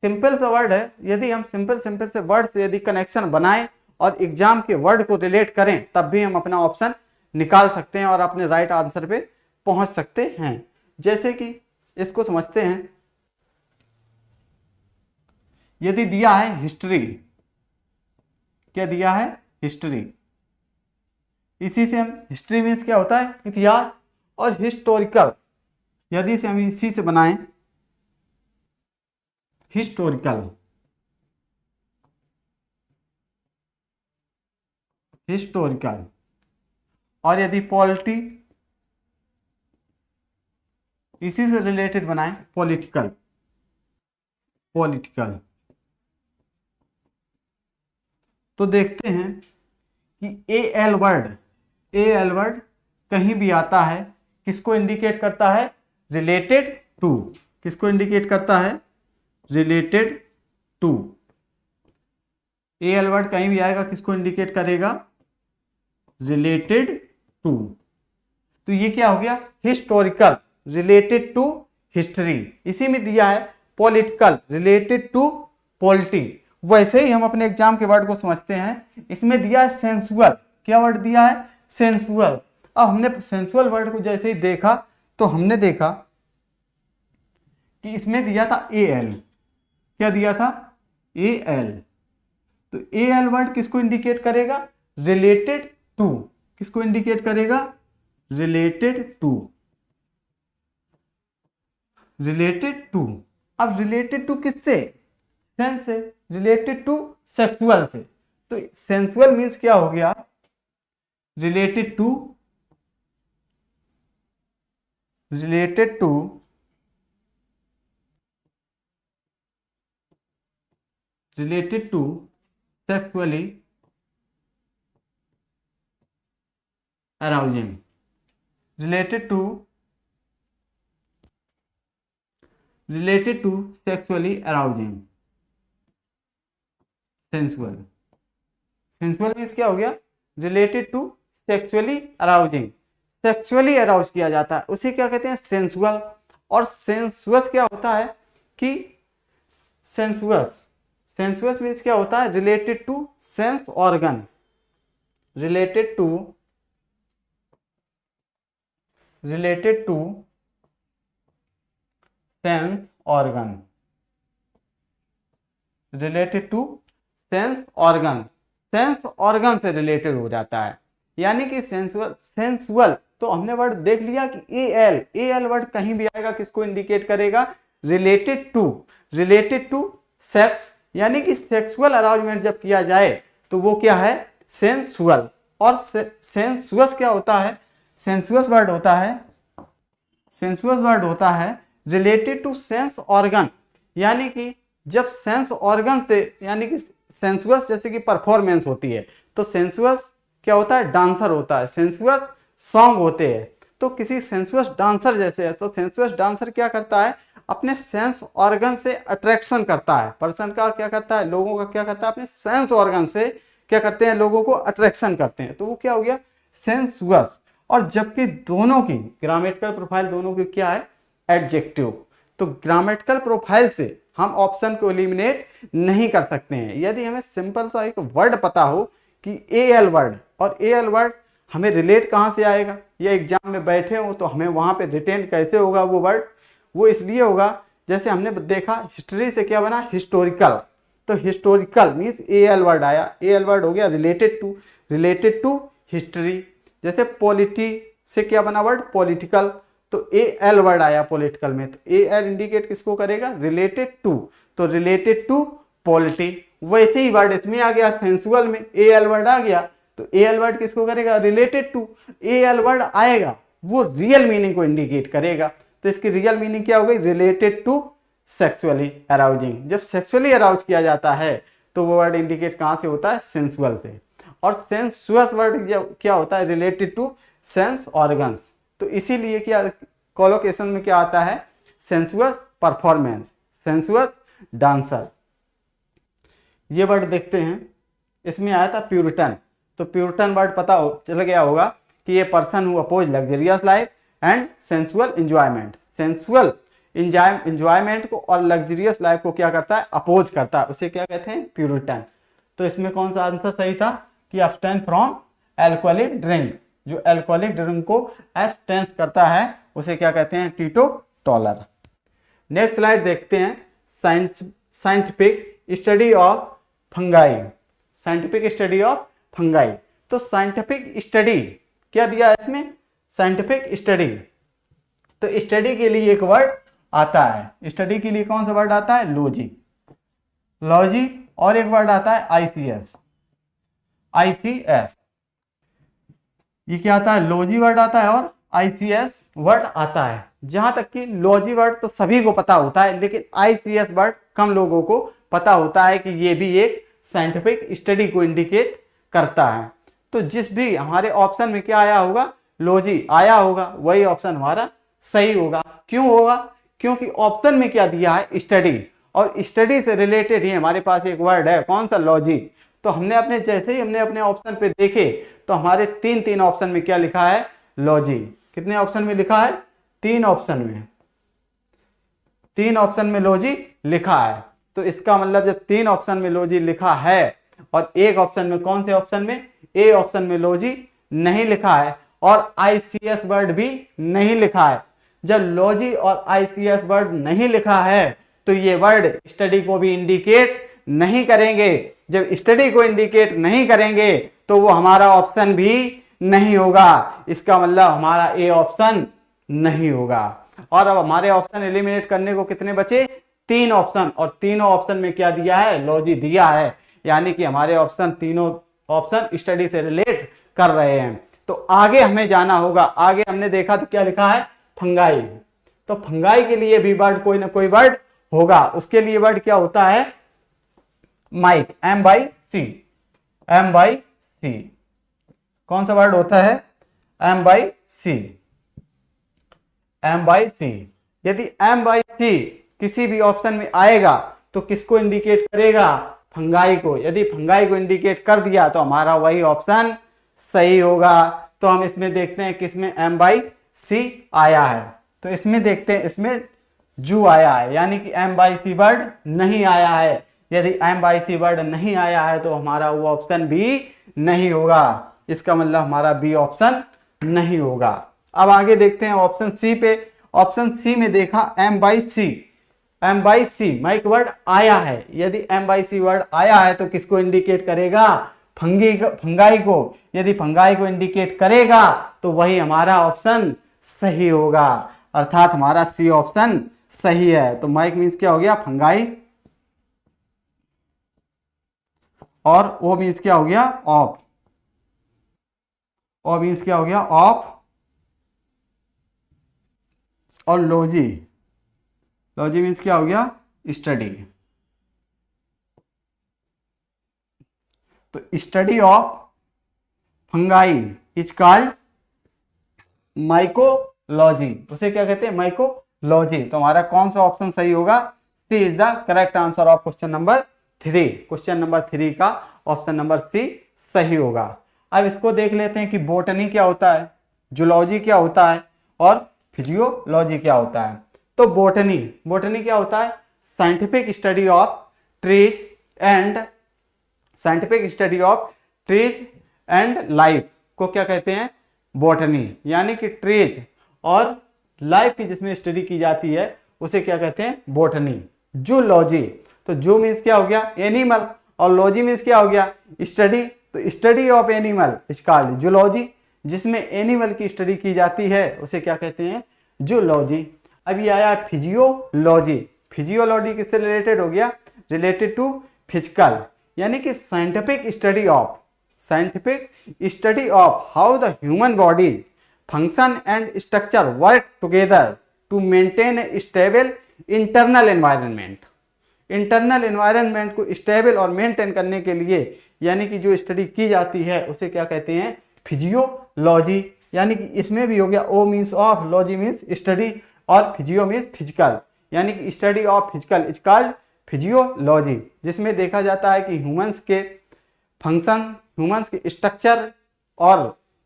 S1: सिंपल सा वर्ड है, यदि हम सिंपल से वर्ड से यदि कनेक्शन बनाएं और एग्जाम के वर्ड को रिलेट करें तब भी हम अपना ऑप्शन निकाल सकते हैं और अपने राइट आंसर पे पहुंच सकते हैं। जैसे कि इसको समझते हैं, यदि दिया है हिस्ट्री, क्या दिया है, हिस्ट्री, इसी से हम, हिस्ट्री मीन्स क्या होता है, इतिहास, और हिस्टोरिकल, यदि से हम इसी से बनाएं हिस्टोरिकल, हिस्टोरिकल, और यदि पॉलिटी इसी से रिलेटेड बनाएं पॉलिटिकल, पॉलिटिकल, तो देखते हैं कि एल वर्ड, एल वर्ड कहीं भी आता है किसको इंडिकेट करता है, रिलेटेड टू, किसको इंडिकेट करता है, रिलेटेड टू। एल वर्ड कहीं भी आएगा किसको इंडिकेट करेगा, रिलेटेड टू। तो ये क्या हो गया, हिस्टोरिकल, रिलेटेड टू हिस्ट्री, इसी में दिया है पॉलिटिकल, रिलेटेड टू पॉलिटी। वैसे ही हम अपने एग्जाम के वर्ड को समझते हैं, इसमें दिया है सेंसुअल, क्या वर्ड दिया है, सेंसुअल। अब हमने सेंसुअल वर्ड को जैसे ही देखा तो हमने देखा कि इसमें दिया था ए एल, क्या दिया था, ए एल। तो ए एल वर्ड किसको इंडिकेट करेगा, रिलेटेड टू, किसको इंडिकेट करेगा, रिलेटेड टू, रिलेटेड टू। अब रिलेटेड टू किससे, सेंस से, रिलेटेड टू सेक्सुअल से। तो सेंसुअल मीन्स क्या हो गया, related to, related to related to sexually arousing, related to sexually arousing, sensual, sensual means क्या हो गया, related to sexually arousing, sexually arouse किया जाता है उसे क्या कहते हैं, सेंसुअल। और सेंसुअस क्या होता है कि सेंसुअस, सेंसुअस मीन्स क्या होता है, related to sense organ, related to sense organ, related to sense organ, sense organ से रिलेटेड हो जाता है। यानी कि सेंसुअल, सेंसुअल तो हमने वर्ड देख लिया कि ए एल वर्ड कहीं भी आएगा किसको इंडिकेट करेगा, रिलेटेड टू सेक्स, यानी कि सेक्सुअल अराउजमेंट जब किया जाए तो वो क्या है, सेंसुअल। और सेंसुअस क्या होता है, सेंसुअस वर्ड होता है रिलेटेड टू सेंस ऑर्गन, यानी कि जब सेंस ऑर्गन से, यानी कि सेंसुअस जैसे कि परफॉर्मेंस होती है तो सेंसुअस क्या होता है, डांसर होता है, सेंसुअस सॉन्ग होते हैं। तो किसी सेंसुअस डांसर जैसे है, तो सेंसुअस डांसर क्या करता है, अपने सेंस ऑर्गन से अट्रैक्शन करता है, पर्सन का क्या करता है, लोगों का क्या करता है, अपने सेंस ऑर्गन से क्या करते हैं, लोगों को अट्रैक्शन करते हैं, तो वो क्या हो गया, सेंसुअस। और जबकि दोनों की ग्रामेटिकल प्रोफाइल दोनों की क्या है, एडजेक्टिव। तो ग्रामेटिकल प्रोफाइल से हम ऑप्शन को एलिमिनेट नहीं कर सकते हैं। यदि हमें सिंपल सा एक वर्ड पता हो कि ए एल वर्ड, और ए एल वर्ड हमें रिलेट कहाँ से आएगा, या एग्जाम में बैठे हो तो हमें वहाँ पे रिटेन कैसे होगा वो वर्ड, वो इसलिए होगा जैसे हमने देखा हिस्ट्री से क्या बना, हिस्टोरिकल। तो हिस्टोरिकल मीन्स ए एल वर्ड आया, ए एल वर्ड हो गया रिलेटेड टू हिस्ट्री। जैसे पॉलिटी से क्या बना वर्ड, पॉलिटिकल, तो ए एल वर्ड आया पॉलिटिकल में, तो ए एल इंडिकेट किसको करेगा, रिलेटेड टू, तो रिलेटेड टू पॉलिटी। वैसे ही वर्ड इसमें आ गया, सेंसुअल में ए एल वर्ड आ गया, तो ए एल वर्ड किसको करेगा, related to. A L word आएगा वो रियल मीनिंग को इंडिकेट करेगा, तो इसकी रियल मीनिंग क्या हो गई, रिलेटेड टू सेक्सुअली अराउजिंग। जब सेक्सुअली अराउज किया जाता है तो वो वर्ड इंडिकेट कहाँ से होता है, सेंसुअल से। और सेंसुअस वर्ड क्या होता है, रिलेटेड टू सेंस ऑर्गन्स। तो इसीलिए क्या कोलोकेशन में क्या आता है, सेंसुअस परफॉर्मेंस, सेंसुअस डांसर। ये वर्ड देखते हैं, इसमें आया था प्यूरिटन। तो प्यूरिटन वर्ड पता चल गया होगा कि ये person who oppose luxurious life and sensual enjoyment. Sensual enjoyment को और लग्जरियस लाइफ को क्या करता है, अपोज करता है, उसे क्या कहते हैं, प्यूरिटन। तो इसमें कौन सा आंसर सही था कि अब्सटेन फ्रॉम एल्कोहलिक ड्रिंक। जो एल्कोहलिक ड्रिंक को एब्सटेंस करता है उसे क्या कहते हैं, टीटोटॉलर। नेक्स्ट स्लाइड देखते हैं, scientific study of fungi. Scientific study of fungi. तो साइंटिफिक स्टडी क्या दिया है इसमें, साइंटिफिक स्टडी। तो स्टडी के लिए एक वर्ड आता है, स्टडी के लिए कौन सा वर्ड आता है, लॉजी। लॉजी और एक वर्ड आता है आईसीएस। आईसीएस ये क्या आता है, लॉजी वर्ड आता है और आईसीएस वर्ड आता है। जहां तक कि लॉजी वर्ड तो सभी को पता होता है, लेकिन आईसीएस वर्ड कम लोगों को पता होता है कि ये भी एक साइंटिफिक स्टडी को इंडिकेट करता है। तो जिस भी हमारे ऑप्शन में क्या आया होगा, लॉजी आया होगा, वही ऑप्शन हमारा सही होगा। क्यों होगा, क्योंकि ऑप्शन में क्या दिया है, स्टडी, और स्टडी से रिलेटेड ही हमारे पास एक वर्ड है, कौन सा, लॉजी। तो हमने अपने जैसे ही हमने अपने ऑप्शन पे देखे तो हमारे तीन ऑप्शन में क्या लिखा है, लॉजी। कितने ऑप्शन में लिखा है, 3 ऑप्शन में, 3 ऑप्शन में लॉजी लिखा है। तो इसका मतलब जब 3 ऑप्शन में लॉजी लिखा है और एक ऑप्शन में, कौन से ऑप्शन में, ए ऑप्शन में लॉजी नहीं लिखा है और आईसीएस वर्ड भी नहीं लिखा है। जब लॉजी और आईसीएस वर्ड नहीं लिखा है तो ये वर्ड स्टडी को भी इंडिकेट नहीं करेंगे। जब स्टडी को इंडिकेट नहीं करेंगे तो वो हमारा ऑप्शन भी नहीं होगा। इसका मतलब हमारा ए ऑप्शन नहीं होगा। और अब हमारे ऑप्शन एलिमिनेट करने को कितने बचे, 3 ऑप्शन, और तीनों ऑप्शन में क्या दिया है, लॉजी दिया है। यानी कि हमारे ऑप्शन, तीनों ऑप्शन स्टडी से रिलेट कर रहे हैं। तो आगे हमें जाना होगा। आगे हमने देखा तो क्या लिखा है, फंगाई। तो फंगाई के लिए भी वर्ड कोई ना कोई वर्ड होगा। उसके लिए वर्ड क्या होता है, माइक, M/C, M/C। कौन सा वर्ड होता है, M/C, M/C। यदि M/C किसी भी ऑप्शन में आएगा तो किसको इंडिकेट करेगा, फंगाई को। यदि फंगाई को इंडिकेट कर दिया तो हमारा वही ऑप्शन सही होगा। तो हम इसमें देखते हैं किसमें M/C आया है। तो इसमें देखते हैं, इसमें जू आया है, यानी कि M/C वर्ड नहीं आया है। यदि M/C वर्ड नहीं आया है तो हमारा वो ऑप्शन भी नहीं होगा। इसका मतलब हमारा बी ऑप्शन नहीं होगा। अब आगे देखते हैं ऑप्शन सी पे। ऑप्शन सी में देखा M/C, M/C माइक वर्ड आया है। यदि M/C वर्ड आया है तो किसको इंडिकेट करेगा, फंगाई को। यदि फंगाई को इंडिकेट करेगा तो वही हमारा ऑप्शन सही होगा, अर्थात हमारा सी ऑप्शन सही है। तो माइक मीन्स क्या हो गया, फंगाई, और ओ मीन्स क्या हो गया, ऑफ। ओ मीन्स क्या हो गया, ऑफ, और लॉजी, लॉजी मीन्स क्या हो गया, स्टडी। तो study of fungi is called mycology. उसे क्या कहते हैं, माइकोलॉजी। तो हमारा कौन सा ऑप्शन सही होगा, C is the correct answer of question number 3। Question number 3 का ऑप्शन नंबर सी सही होगा। अब इसको देख लेते हैं कि बोटनी क्या होता है, जूलॉजी क्या होता है, और फिजियोलॉजी क्या होता है। तो बोटनी, बोटनी क्या होता है, scientific study of trees and, scientific study of trees and life को क्या कहते हैं, बोटनी। यानी कि ट्रीज और लाइफ की जिसमें स्टडी की जाती है उसे क्या कहते हैं, बोटनी। जूलॉजी, तो जू मीन्स क्या हो गया, एनिमल, और लॉजी मीन्स क्या हो गया, स्टडी। तो study of animal is called zoology. जिसमें एनिमल की स्टडी की जाती है उसे क्या कहते हैं, जूलॉजी। अभी आया फिजियोलॉजी। फिजियोलॉजी किससे रिलेटेड हो गया, रिलेटेड टू फिजिकल, यानी कि scientific study of, scientific study of how the human body function and structure work together to maintain a stable internal environment. Internal environment को स्टेबल और मेंटेन करने के लिए यानी कि जो स्टडी की जाती है उसे क्या कहते हैं, फिजियोलॉजी। यानी कि इसमें भी हो गया, O means of, logy means study, और फिजियो मीन्स फिजिकल, यानी कि study of physical is called physiology. जिसमें देखा जाता है कि ह्यूमंस के फंक्शन, ह्यूमंस के स्ट्रक्चर और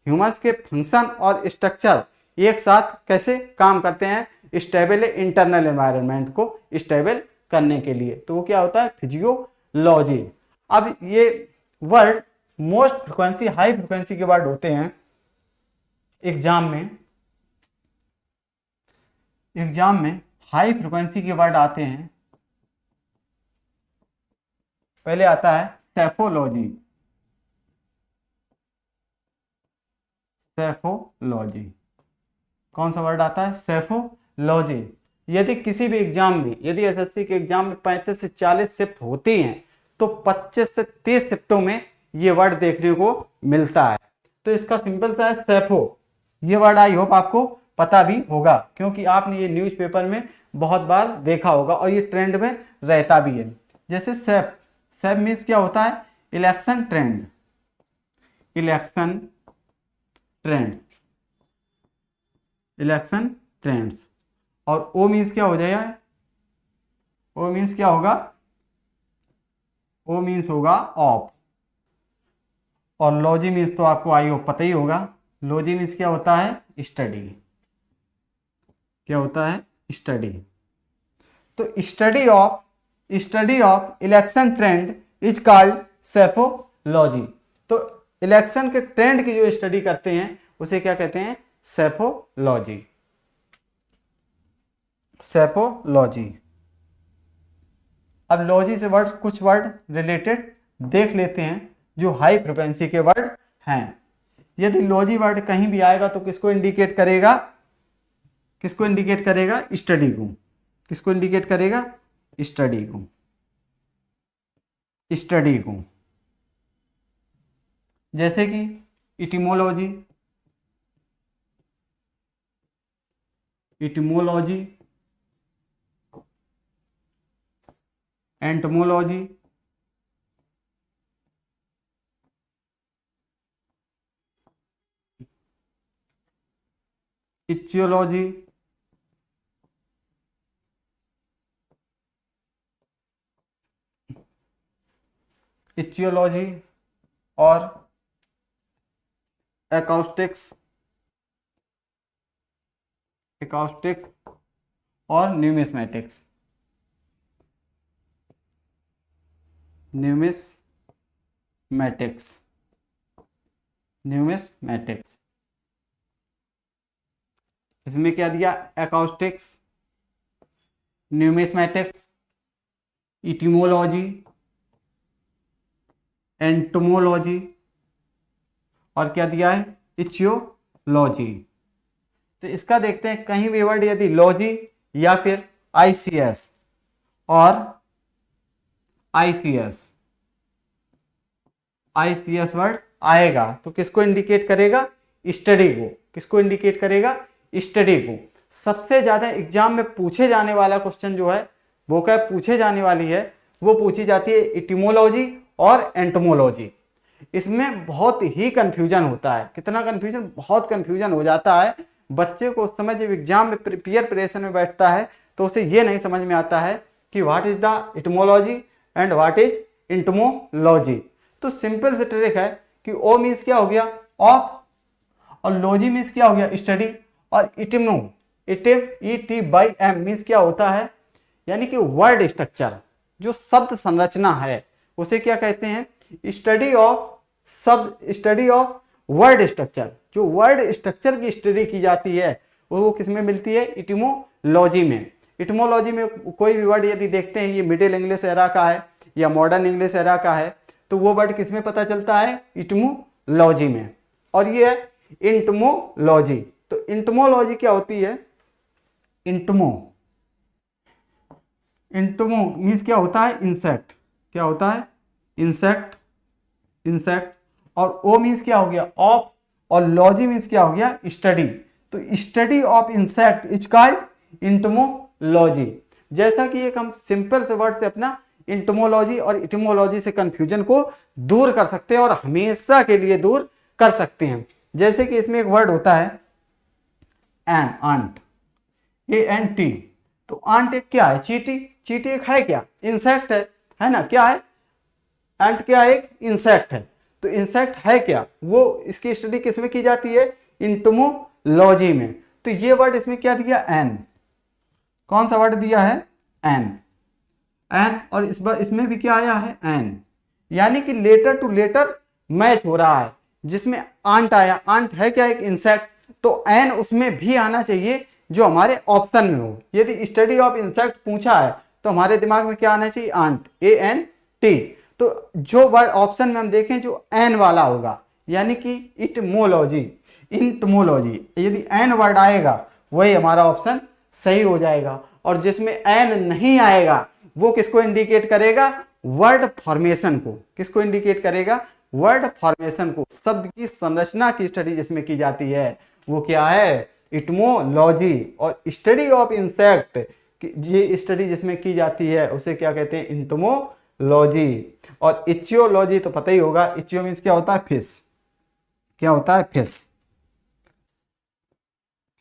S1: ह्यूमंस के फंक्शन और स्ट्रक्चर एक साथ कैसे काम करते हैं स्टेबल इंटरनल एनवायरनमेंट को स्टेबल करने के लिए, तो वो क्या होता है फिजियोलॉजी। अब ये word most frequency high frequency के वर्ड होते हैं एग्जाम में हाई फ्रिक्वेंसी के वर्ड आते हैं। पहले आता है सेफोलॉजी, सेफोलॉजी कौन सा वर्ड आता है सेफोलॉजी। यदि किसी भी एग्जाम में, यदि एसएससी के एग्जाम में 35 से 40 शिफ्ट होती हैं तो 25 से 30 शिफ्टों में ये वर्ड देखने को मिलता है। तो इसका सिंपल सा है सेफो। ये वर्ड आई होप आपको पता भी होगा क्योंकि आपने ये न्यूज़पेपर में बहुत बार देखा होगा और ये ट्रेंड में रहता भी है। जैसे सेफ, सेफ मीन्स क्या होता है election trend, election trend, election trends. और ओ मीन्स क्या हो जाएगा, ओ मीन्स क्या होगा, ओ मीन्स होगा ऑफ। और लॉजी मीन्स तो आपको आई हो पता ही होगा, लॉजी मीन्स क्या होता है स्टडी, क्या होता है स्टडी। तो study of election trend is called psephology. तो इलेक्शन के ट्रेंड की जो स्टडी करते हैं उसे क्या कहते हैं सेफोलॉजी, सेफोलॉजी। अब लॉजी से वर्ड कुछ वर्ड रिलेटेड देख लेते हैं जो हाई फ्रिक्वेंसी के वर्ड हैं। यदि लॉजी वर्ड कहीं भी आएगा तो किसको इंडिकेट करेगा, किसको इंडिकेट करेगा स्टडी को, किसको इंडिकेट करेगा स्टडी को, स्टडी को। जैसे कि इटिमोलॉजी, इटिमोलॉजी, एंटमोलॉजी, इचियोलॉजी, इचियोलॉजी और एकॉस्टिक्स, एकॉस्टिक्स और न्यूमिस्मेटिक्स, न्यूमिस्मेटिक्स, न्यूमिस्मेटिक्स। इसमें क्या दिया एकॉस्टिक्स, न्यूमिस्मेटिक्स, इटिमोलॉजी, एंटोमोलॉजी और क्या दिया है इचियोलॉजी। तो इसका देखते हैं कहीं भी वर्ड यदि लॉजी या फिर आईसीएस और आईसीएस, आईसीएस वर्ड आएगा तो किसको इंडिकेट करेगा स्टडी को, किसको इंडिकेट करेगा स्टडी को। सबसे ज्यादा एग्जाम में पूछे जाने वाला क्वेश्चन जो है वो क्या पूछे जाने वाली है, वो पूछी जाती है इटिमोलॉजी और एंटोमोलॉजी। इसमें बहुत ही कंफ्यूजन होता है, कितना कंफ्यूजन, बहुत कंफ्यूजन हो जाता है बच्चे को उस समय जब एग्जाम में प्रिपरेशन में बैठता है तो उसे ये नहीं समझ में आता है कि what is the etymology and what is entomology. तो सिंपल से ट्रिक है कि ओ मीन्स क्या हो गया ऑफ और लॉजी मीन्स क्या हो गया स्टडी और इटिमो, इटिम ET/M मीन्स क्या होता है यानी कि वर्ड स्ट्रक्चर, जो शब्द संरचना है उसे क्या कहते हैं स्टडी ऑफ शब्द, स्टडी ऑफ वर्ड स्ट्रक्चर। जो वर्ड स्ट्रक्चर की स्टडी की जाती है वो किस में मिलती है इटिमोलॉजी में। इटिमोलॉजी में कोई भी वर्ड यदि देखते हैं ये मिडिल इंग्लिश एरा का है या मॉडर्न इंग्लिश एरा का है तो वो वर्ड किस में पता चलता है इटिमोलॉजी में। और ये है इंटमोलॉजी। तो इंटमोलॉजी क्या होती है इंटमो, इंटमो मीन्स क्या होता है इंसेक्ट, क्या होता है इंसेक्ट, इंसेक्ट। और ओ मीन्स क्या हो गया ऑफ और लॉजी मीन्स क्या हो गया स्टडी। तो study of insect is called entomology. जैसा कि एक हम सिंपल से वर्ड से अपना इंटमोलॉजी और इटिमोलॉजी से कंफ्यूजन को दूर कर सकते हैं और हमेशा के लिए दूर कर सकते हैं। जैसे कि इसमें एक वर्ड होता है एन, आंट, ANT। तो आंट एक क्या है चींटी, चींटी एक है क्या इंसेक्ट है ना, क्या है एंट क्या एक इंसेक्ट है। तो इंसेक्ट है क्या, वो इसकी स्टडी किसमें की जाती है, इंटमोलॉजी में। तो ये वर्ड इसमें क्या दिया, एन, कौन सा वर्ड दिया है, एन, एन, और इस बार इसमें भी क्या आया है, एन, यानी कि लेटर टू लेटर मैच हो रहा है। जिसमें आंट आया, आंट है क्या एक इंसेक्ट, तो एन उसमें भी आना चाहिए जो हमारे ऑप्शन में हो। यदि स्टडी ऑफ इंसेक्ट पूछा है तो हमारे दिमाग में क्या आना चाहिए, आंट, ANT। तो जो वर्ड ऑप्शन में हम देखें जो एन वाला होगा, यानी कि इटमोलॉजी, इंटमोलॉजी, यदि एन वर्ड आएगा वही हमारा ऑप्शन सही हो जाएगा। और जिसमें एन नहीं आएगा वो किसको इंडिकेट करेगा, वर्ड फॉर्मेशन को। किसको इंडिकेट करेगा, वर्ड फॉर्मेशन को। शब्द की संरचना की स्टडी जिसमें की जाती है वो क्या है, इटमोलॉजी। और स्टडी ऑफ इंसेक्ट, ये स्टडी जिसमें की जाती है उसे क्या कहते हैं, इंटमोलॉजी। और इचियोलॉजी तो पता ही होगा, इचियो मीन्स क्या होता है, फिश, क्या होता है, फिश,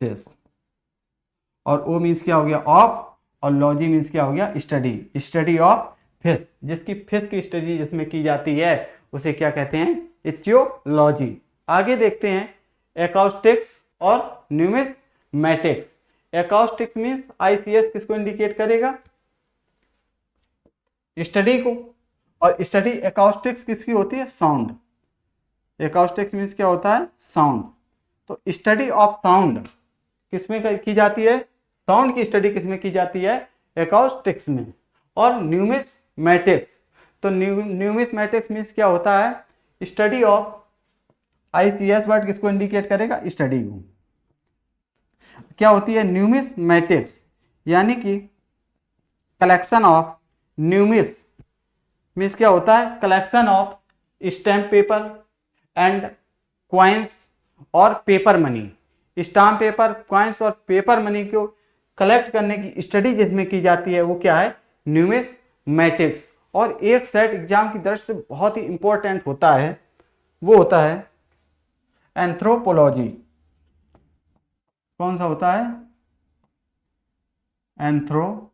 S1: फिश। और ओ मीन्स क्या हो गया, ऑफ, और लॉजी मीन्स क्या हो गया, स्टडी, स्टडी ऑफ फिश। जिसकी फिश की स्टडी जिसमें की जाती है उसे क्या कहते हैं, इचियोलॉजी। आगे देखते हैं एकॉस्टिक्स और न्यूमिस्मैटिक्स। एकॉस्टिक्स मीन्स ICS किसको इंडिकेट करेगा, स्टडी को। और स्टडी एकॉस्टिक्स किसकी होती है, साउंड। एकॉस्टिक्स मीन्स क्या होता है, साउंड। तो स्टडी ऑफ साउंड किसमें की जाती है, साउंड की स्टडी किसमें की जाती है, एकॉस्टिक्स में। और न्यूमिस्मैटिक्स, तो न्यूमिस्मैटिक्स मीन्स क्या होता है, स्टडी ऑफ, ICS वर्ड किसको इंडिकेट करेगा, स्टडी को। क्या होती है न्यूमिस्मैटिक्स, यानी कि कलेक्शन ऑफ, न्यूमिस मीन्स क्या होता है, collection of stamp paper and coins और paper money. Stamp paper, coins और पेपर मनी को कलेक्ट करने की स्टडी जिसमें की जाती है वो क्या है, न्यूमिस्मैटिक्स। और एक सेट एग्जाम की दृष्टि से बहुत ही इंपॉर्टेंट होता है, वो होता है एंथ्रोपोलॉजी। कौन सा होता है, एंथ्रोपोलॉजी,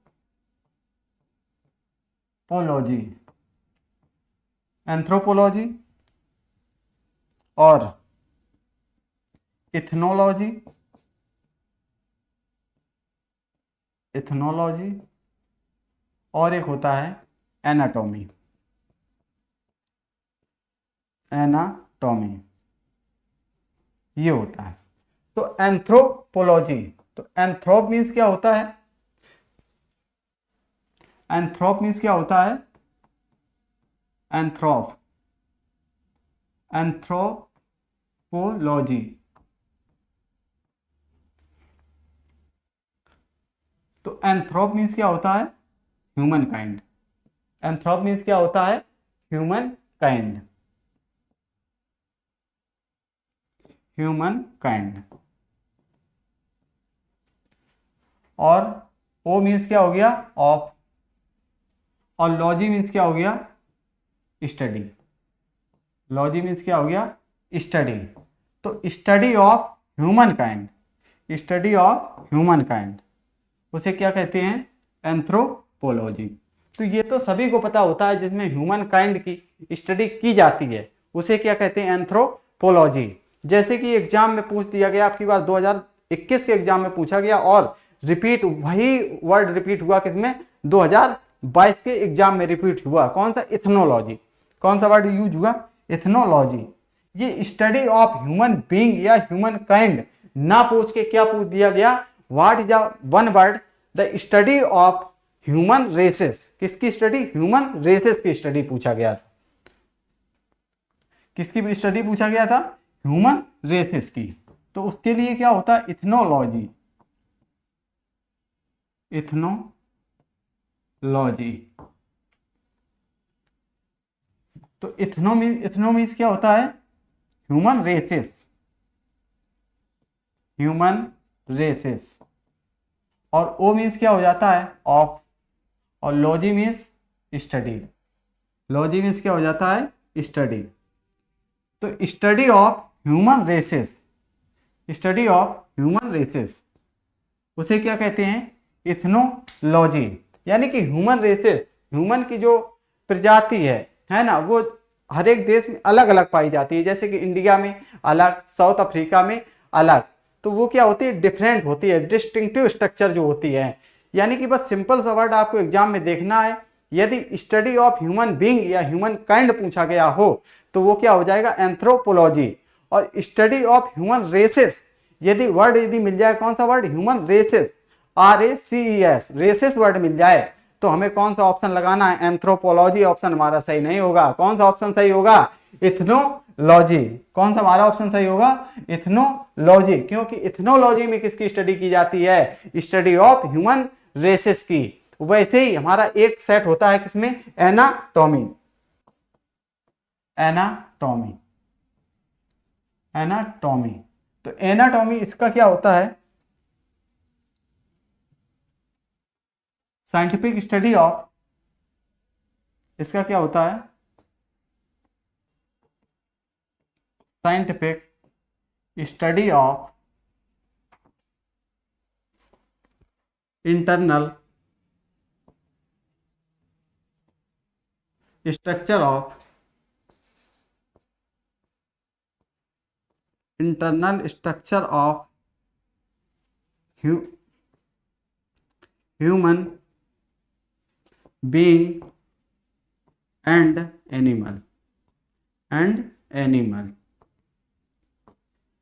S1: एंथ्रोपोलॉजी और इथनोलॉजी, इथनोलॉजी, और एक होता है एनाटॉमी, एनाटॉमी, ये होता है। तो एंथ्रोपोलॉजी, तो एंथ्रोप मीन्स क्या होता है, एंथ्रोप मीन्स क्या होता है, एंथ्रोप, एंथ्रोपोलॉजी। तो एंथ्रोप मीन्स क्या होता है, ह्यूमन काइंड। एंथ्रोप मीन्स क्या होता है, ह्यूमन काइंड, ह्यूमन काइंड। और ओ मीन्स क्या हो गया, ऑफ, और लॉजी मीन्स क्या हो गया, स्टडी। लॉजी मीन्स क्या हो गया, स्टडी। तो study of human kind, study of human kind, उसे क्या कहते हैं, एंथ्रोपोलॉजी। तो ये तो सभी को पता होता है, जिसमें ह्यूमन काइंड की स्टडी की जाती है उसे क्या कहते हैं, एंथ्रोपोलॉजी। जैसे कि एग्जाम में पूछ दिया गया, आपकी बार 2021 के एग्जाम में पूछा गया और रिपीट, वही वर्ड रिपीट हुआ किसमें, 2022 के एग्जाम में रिपीट हुआ, कौन सा, इथनोलॉजी। कौन सा वर्ड यूज हुआ, इथनोलॉजी। ये स्टडी ऑफ ह्यूमन बीइंग या ह्यूमन काइंड ना पूछ के क्या पूछ दिया गया, what is one word, the study of human races. किसकी स्टडी, ह्यूमन रेसेस की स्टडी पूछा गया था। किसकी भी स्टडी पूछा गया था, ह्यूमन रेसेस की। तो उसके लिए क्या होता है, इथनोलॉजी, इथनोलॉजी। तो इथनो मीन्स क्या होता है, ह्यूमन रेसेस, ह्यूमन रेसेस। और ओ मीन्स क्या हो जाता है, ऑफ, और logy means study. Logy means क्या हो जाता है, स्टडी। तो study of human races, study of human races, उसे क्या कहते हैं, इथनोलॉजी। यानी कि ह्यूमन रेसेस, ह्यूमन की जो प्रजाति है है ना, वो हर एक देश में अलग अलग पाई जाती है। जैसे कि इंडिया में अलग, साउथ अफ्रीका में अलग, तो वो क्या होती है, डिफरेंट होती है, डिस्टिंक्टिव स्ट्रक्चर जो होती है। यानी कि बस सिंपल सा वर्ड आपको एग्जाम में देखना है। यदि स्टडी ऑफ ह्यूमन बीइंग या ह्यूमन काइंड पूछा गया हो तो वो क्या हो जाएगा, एंथ्रोपोलॉजी। और स्टडी ऑफ ह्यूमन रेसेस, यदि वर्ड यदि मिल जाए, कौन सा word, human races, RACES, races word मिल जाए तो हमें कौन सा ऑप्शन लगाना है, एंथ्रोपोलॉजी ऑप्शन हमारा सही नहीं होगा। कौन सा ऑप्शन सही होगा, इथनोलॉजी। कौन सा हमारा ऑप्शन सही होगा, इथनोलॉजी, क्योंकि इथनोलॉजी में किसकी स्टडी की जाती है, स्टडी ऑफ ह्यूमन रेसेस की। वैसे ही हमारा एक सेट होता है किसमें, एनाटॉमी। एनाटॉमी, एनाटॉमी, तो एनाटॉमी इसका क्या होता है, साइंटिफिक स्टडी ऑफ, इसका क्या होता है, scientific study of internal structure of, internal structure of human being and animal,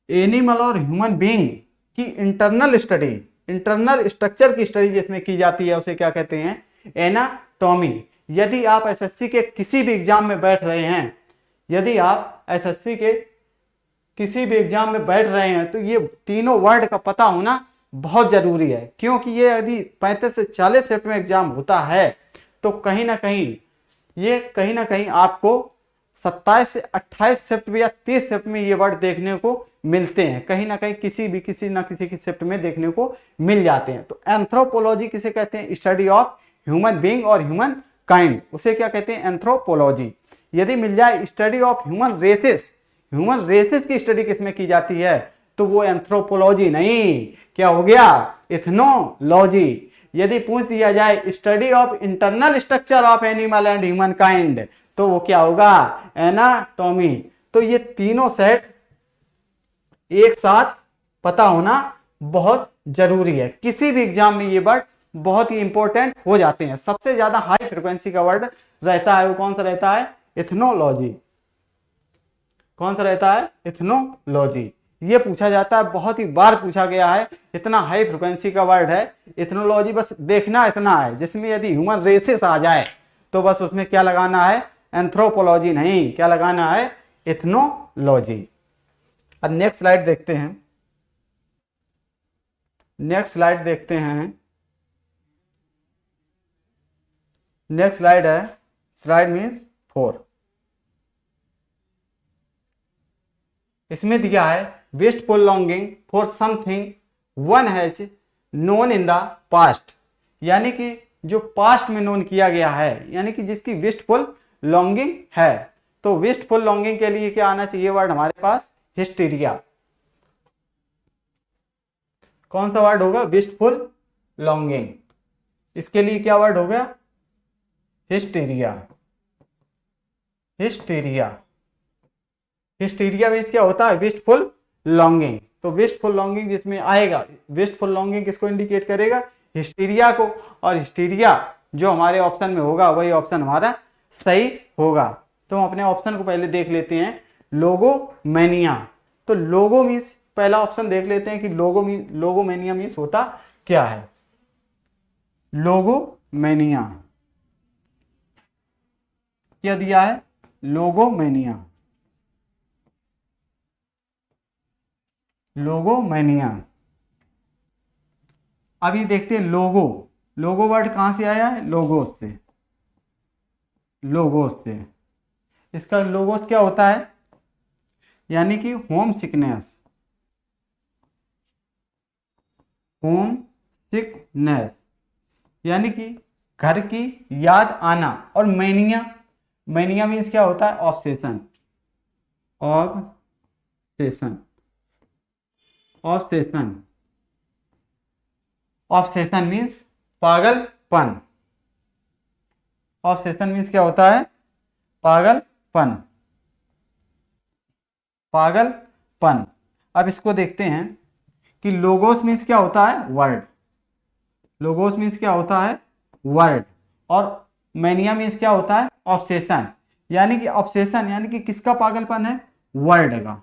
S1: animal और ह्यूमन बीइंग की इंटरनल स्टडी, इंटरनल स्ट्रक्चर की स्टडी जिसमें की जाती है उसे क्या कहते हैं, एनाटॉमी। यदि आप एसएससी के किसी भी एग्जाम में बैठ रहे हैं, यदि आप एसएससी के किसी भी एग्जाम में बैठ रहे हैं तो ये तीनों वर्ड का पता होना बहुत जरूरी है। क्योंकि ये यदि 35 से 40 शिफ्ट में एग्जाम होता है तो कहीं ना कहीं आपको 27 से 28 शिफ्ट में या 30 शिफ्ट में ये वर्ड देखने को मिलते हैं, कहीं ना कहीं किसी ना किसी की शिफ्ट में देखने को मिल जाते हैं। तो एंथ्रोपोलॉजी किसे कहते हैं, स्टडी ऑफ ह्यूमन बीइंग और ह्यूमन काइंड, उसे क्या कहते हैं, एंथ्रोपोलॉजी। यदि मिल जाए study of human races, human races की स्टडी किसमें की जाती है, तो वो एंथ्रोपोलॉजी नहीं, क्या हो गया, इथनोलॉजी। यदि पूछ दिया जाए study of internal structure of animal and human kind, तो वो क्या होगा, एनाटॉमी। तो ये तीनों सेट एक साथ पता होना बहुत जरूरी है। किसी भी एग्जाम में ये वर्ड बहुत ही इंपॉर्टेंट हो जाते हैं। सबसे ज्यादा हाई फ्रिक्वेंसी का वर्ड रहता है वो कौन सा रहता है, इथनोलॉजी। कौन सा रहता है, इथनोलॉजी। ये पूछा जाता है, बहुत ही बार पूछा गया है, इतना हाई फ्रिक्वेंसी का वर्ड है इथनोलॉजी। बस देखना इतना है, जिसमें यदि ह्यूमन रेसेस आ जाए तो बस उसमें क्या लगाना है, एंथ्रोपोलॉजी नहीं, क्या लगाना है, इथनोलॉजी। अब नेक्स्ट स्लाइड देखते हैं, नेक्स्ट स्लाइड है, स्लाइड मीन्स 4। इसमें दिया है wistful longing for something one has known in the past, यानी कि जो पास्ट में नोन किया गया है, यानी कि जिसकी wistful longing है। तो wistful longing के लिए क्या आना चाहिए वर्ड हमारे पास, हिस्टीरिया। कौन सा वर्ड होगा, wistful longing। इसके लिए क्या वर्ड हो गया, हिस्टीरिया। हिस्टीरिया मीन्स क्या होता है, विस्टफुल लॉन्गिंग। तो विस्टफुल लॉन्गिंग जिसमें आएगा, विस्टफुल लॉन्गिंग किसको इंडिकेट करेगा, हिस्टीरिया को। और हिस्टीरिया जो हमारे ऑप्शन में होगा वही ऑप्शन हमारा सही होगा। तो हम अपने ऑप्शन को पहले देख लेते हैं, लोगोमेनिया। तो लोगो मीन्स, पहला ऑप्शन देख लेते हैं कि लोगोमेनिया मीन्स होता क्या है। लोगोमेनिया क्या दिया है, लोगोमेनिया। अभी देखते हैं लोगो वर्ड कहां से आया है, लोगोस से। इसका लोगोस क्या होता है, यानी कि होम सिकनेस, यानी कि घर की याद आना। और मैनिया मीन्स क्या होता है, ऑब्सेशन मीन्स पागलपन। ऑब्सेशन मीन्स क्या होता है, पागलपन, पागलपन। अब इसको देखते हैं कि लोगोस मीन्स क्या होता है, वर्ड। लोगोस मीन्स क्या होता है, वर्ड। और मैनिया मीन्स क्या होता है, ऑब्सेशन। यानी कि ऑब्सेशन यानी कि किसका पागलपन है, वर्ड का।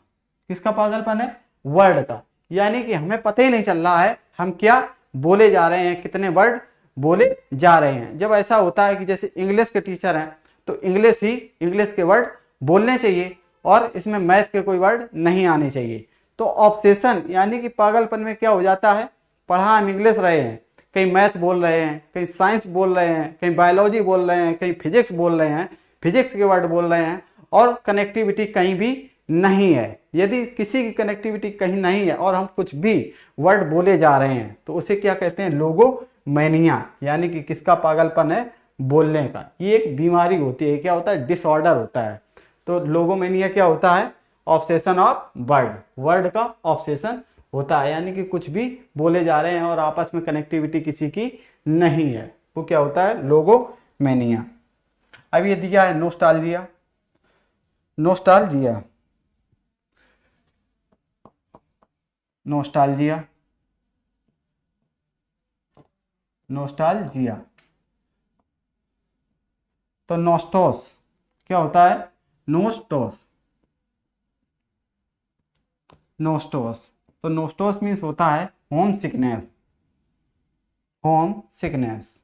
S1: किसका पागलपन है, वर्ड का। यानी कि हमें पता ही नहीं चल रहा है हम क्या बोले जा रहे हैं, कितने वर्ड बोले जा रहे हैं। जब ऐसा होता है कि जैसे इंग्लिश के टीचर हैं तो इंग्लिश के वर्ड बोलने चाहिए और इसमें मैथ के कोई वर्ड नहीं आने चाहिए। तो ऑब्सेशन यानी कि पागलपन में क्या हो जाता है, पढ़ा हम इंग्लिश रहे हैं, कहीं मैथ बोल रहे हैं, कहीं साइंस बोल रहे हैं, कहीं बायोलॉजी बोल रहे हैं, कहीं फिजिक्स बोल रहे हैं, फिजिक्स के वर्ड बोल रहे हैं और कनेक्टिविटी कहीं भी नहीं है। यदि किसी की कनेक्टिविटी कहीं नहीं है और हम कुछ भी वर्ड बोले जा रहे हैं तो उसे क्या कहते हैं, लोगोमैनिया। यानी कि किसका पागलपन है, बोलने का। ये एक बीमारी होती है, क्या होता है, डिसऑर्डर होता है। तो लोगोमैनिया क्या होता है, ऑब्सेशन ऑफ वर्ड, वर्ड का ऑब्सेशन होता है। यानी कि कुछ भी बोले जा रहे हैं और आपस में कनेक्टिविटी किसी की नहीं है, वो क्या होता है, लोगोमैनिया। अब ये दिया है नोस्टाल्जिया। Nostalgia, nostalgia, nostalgia. तो नोस्टोस क्या होता है, नोस्टोस, नोस्टोस। तो नोस्टोस मीन्स होता है home sickness, home sickness,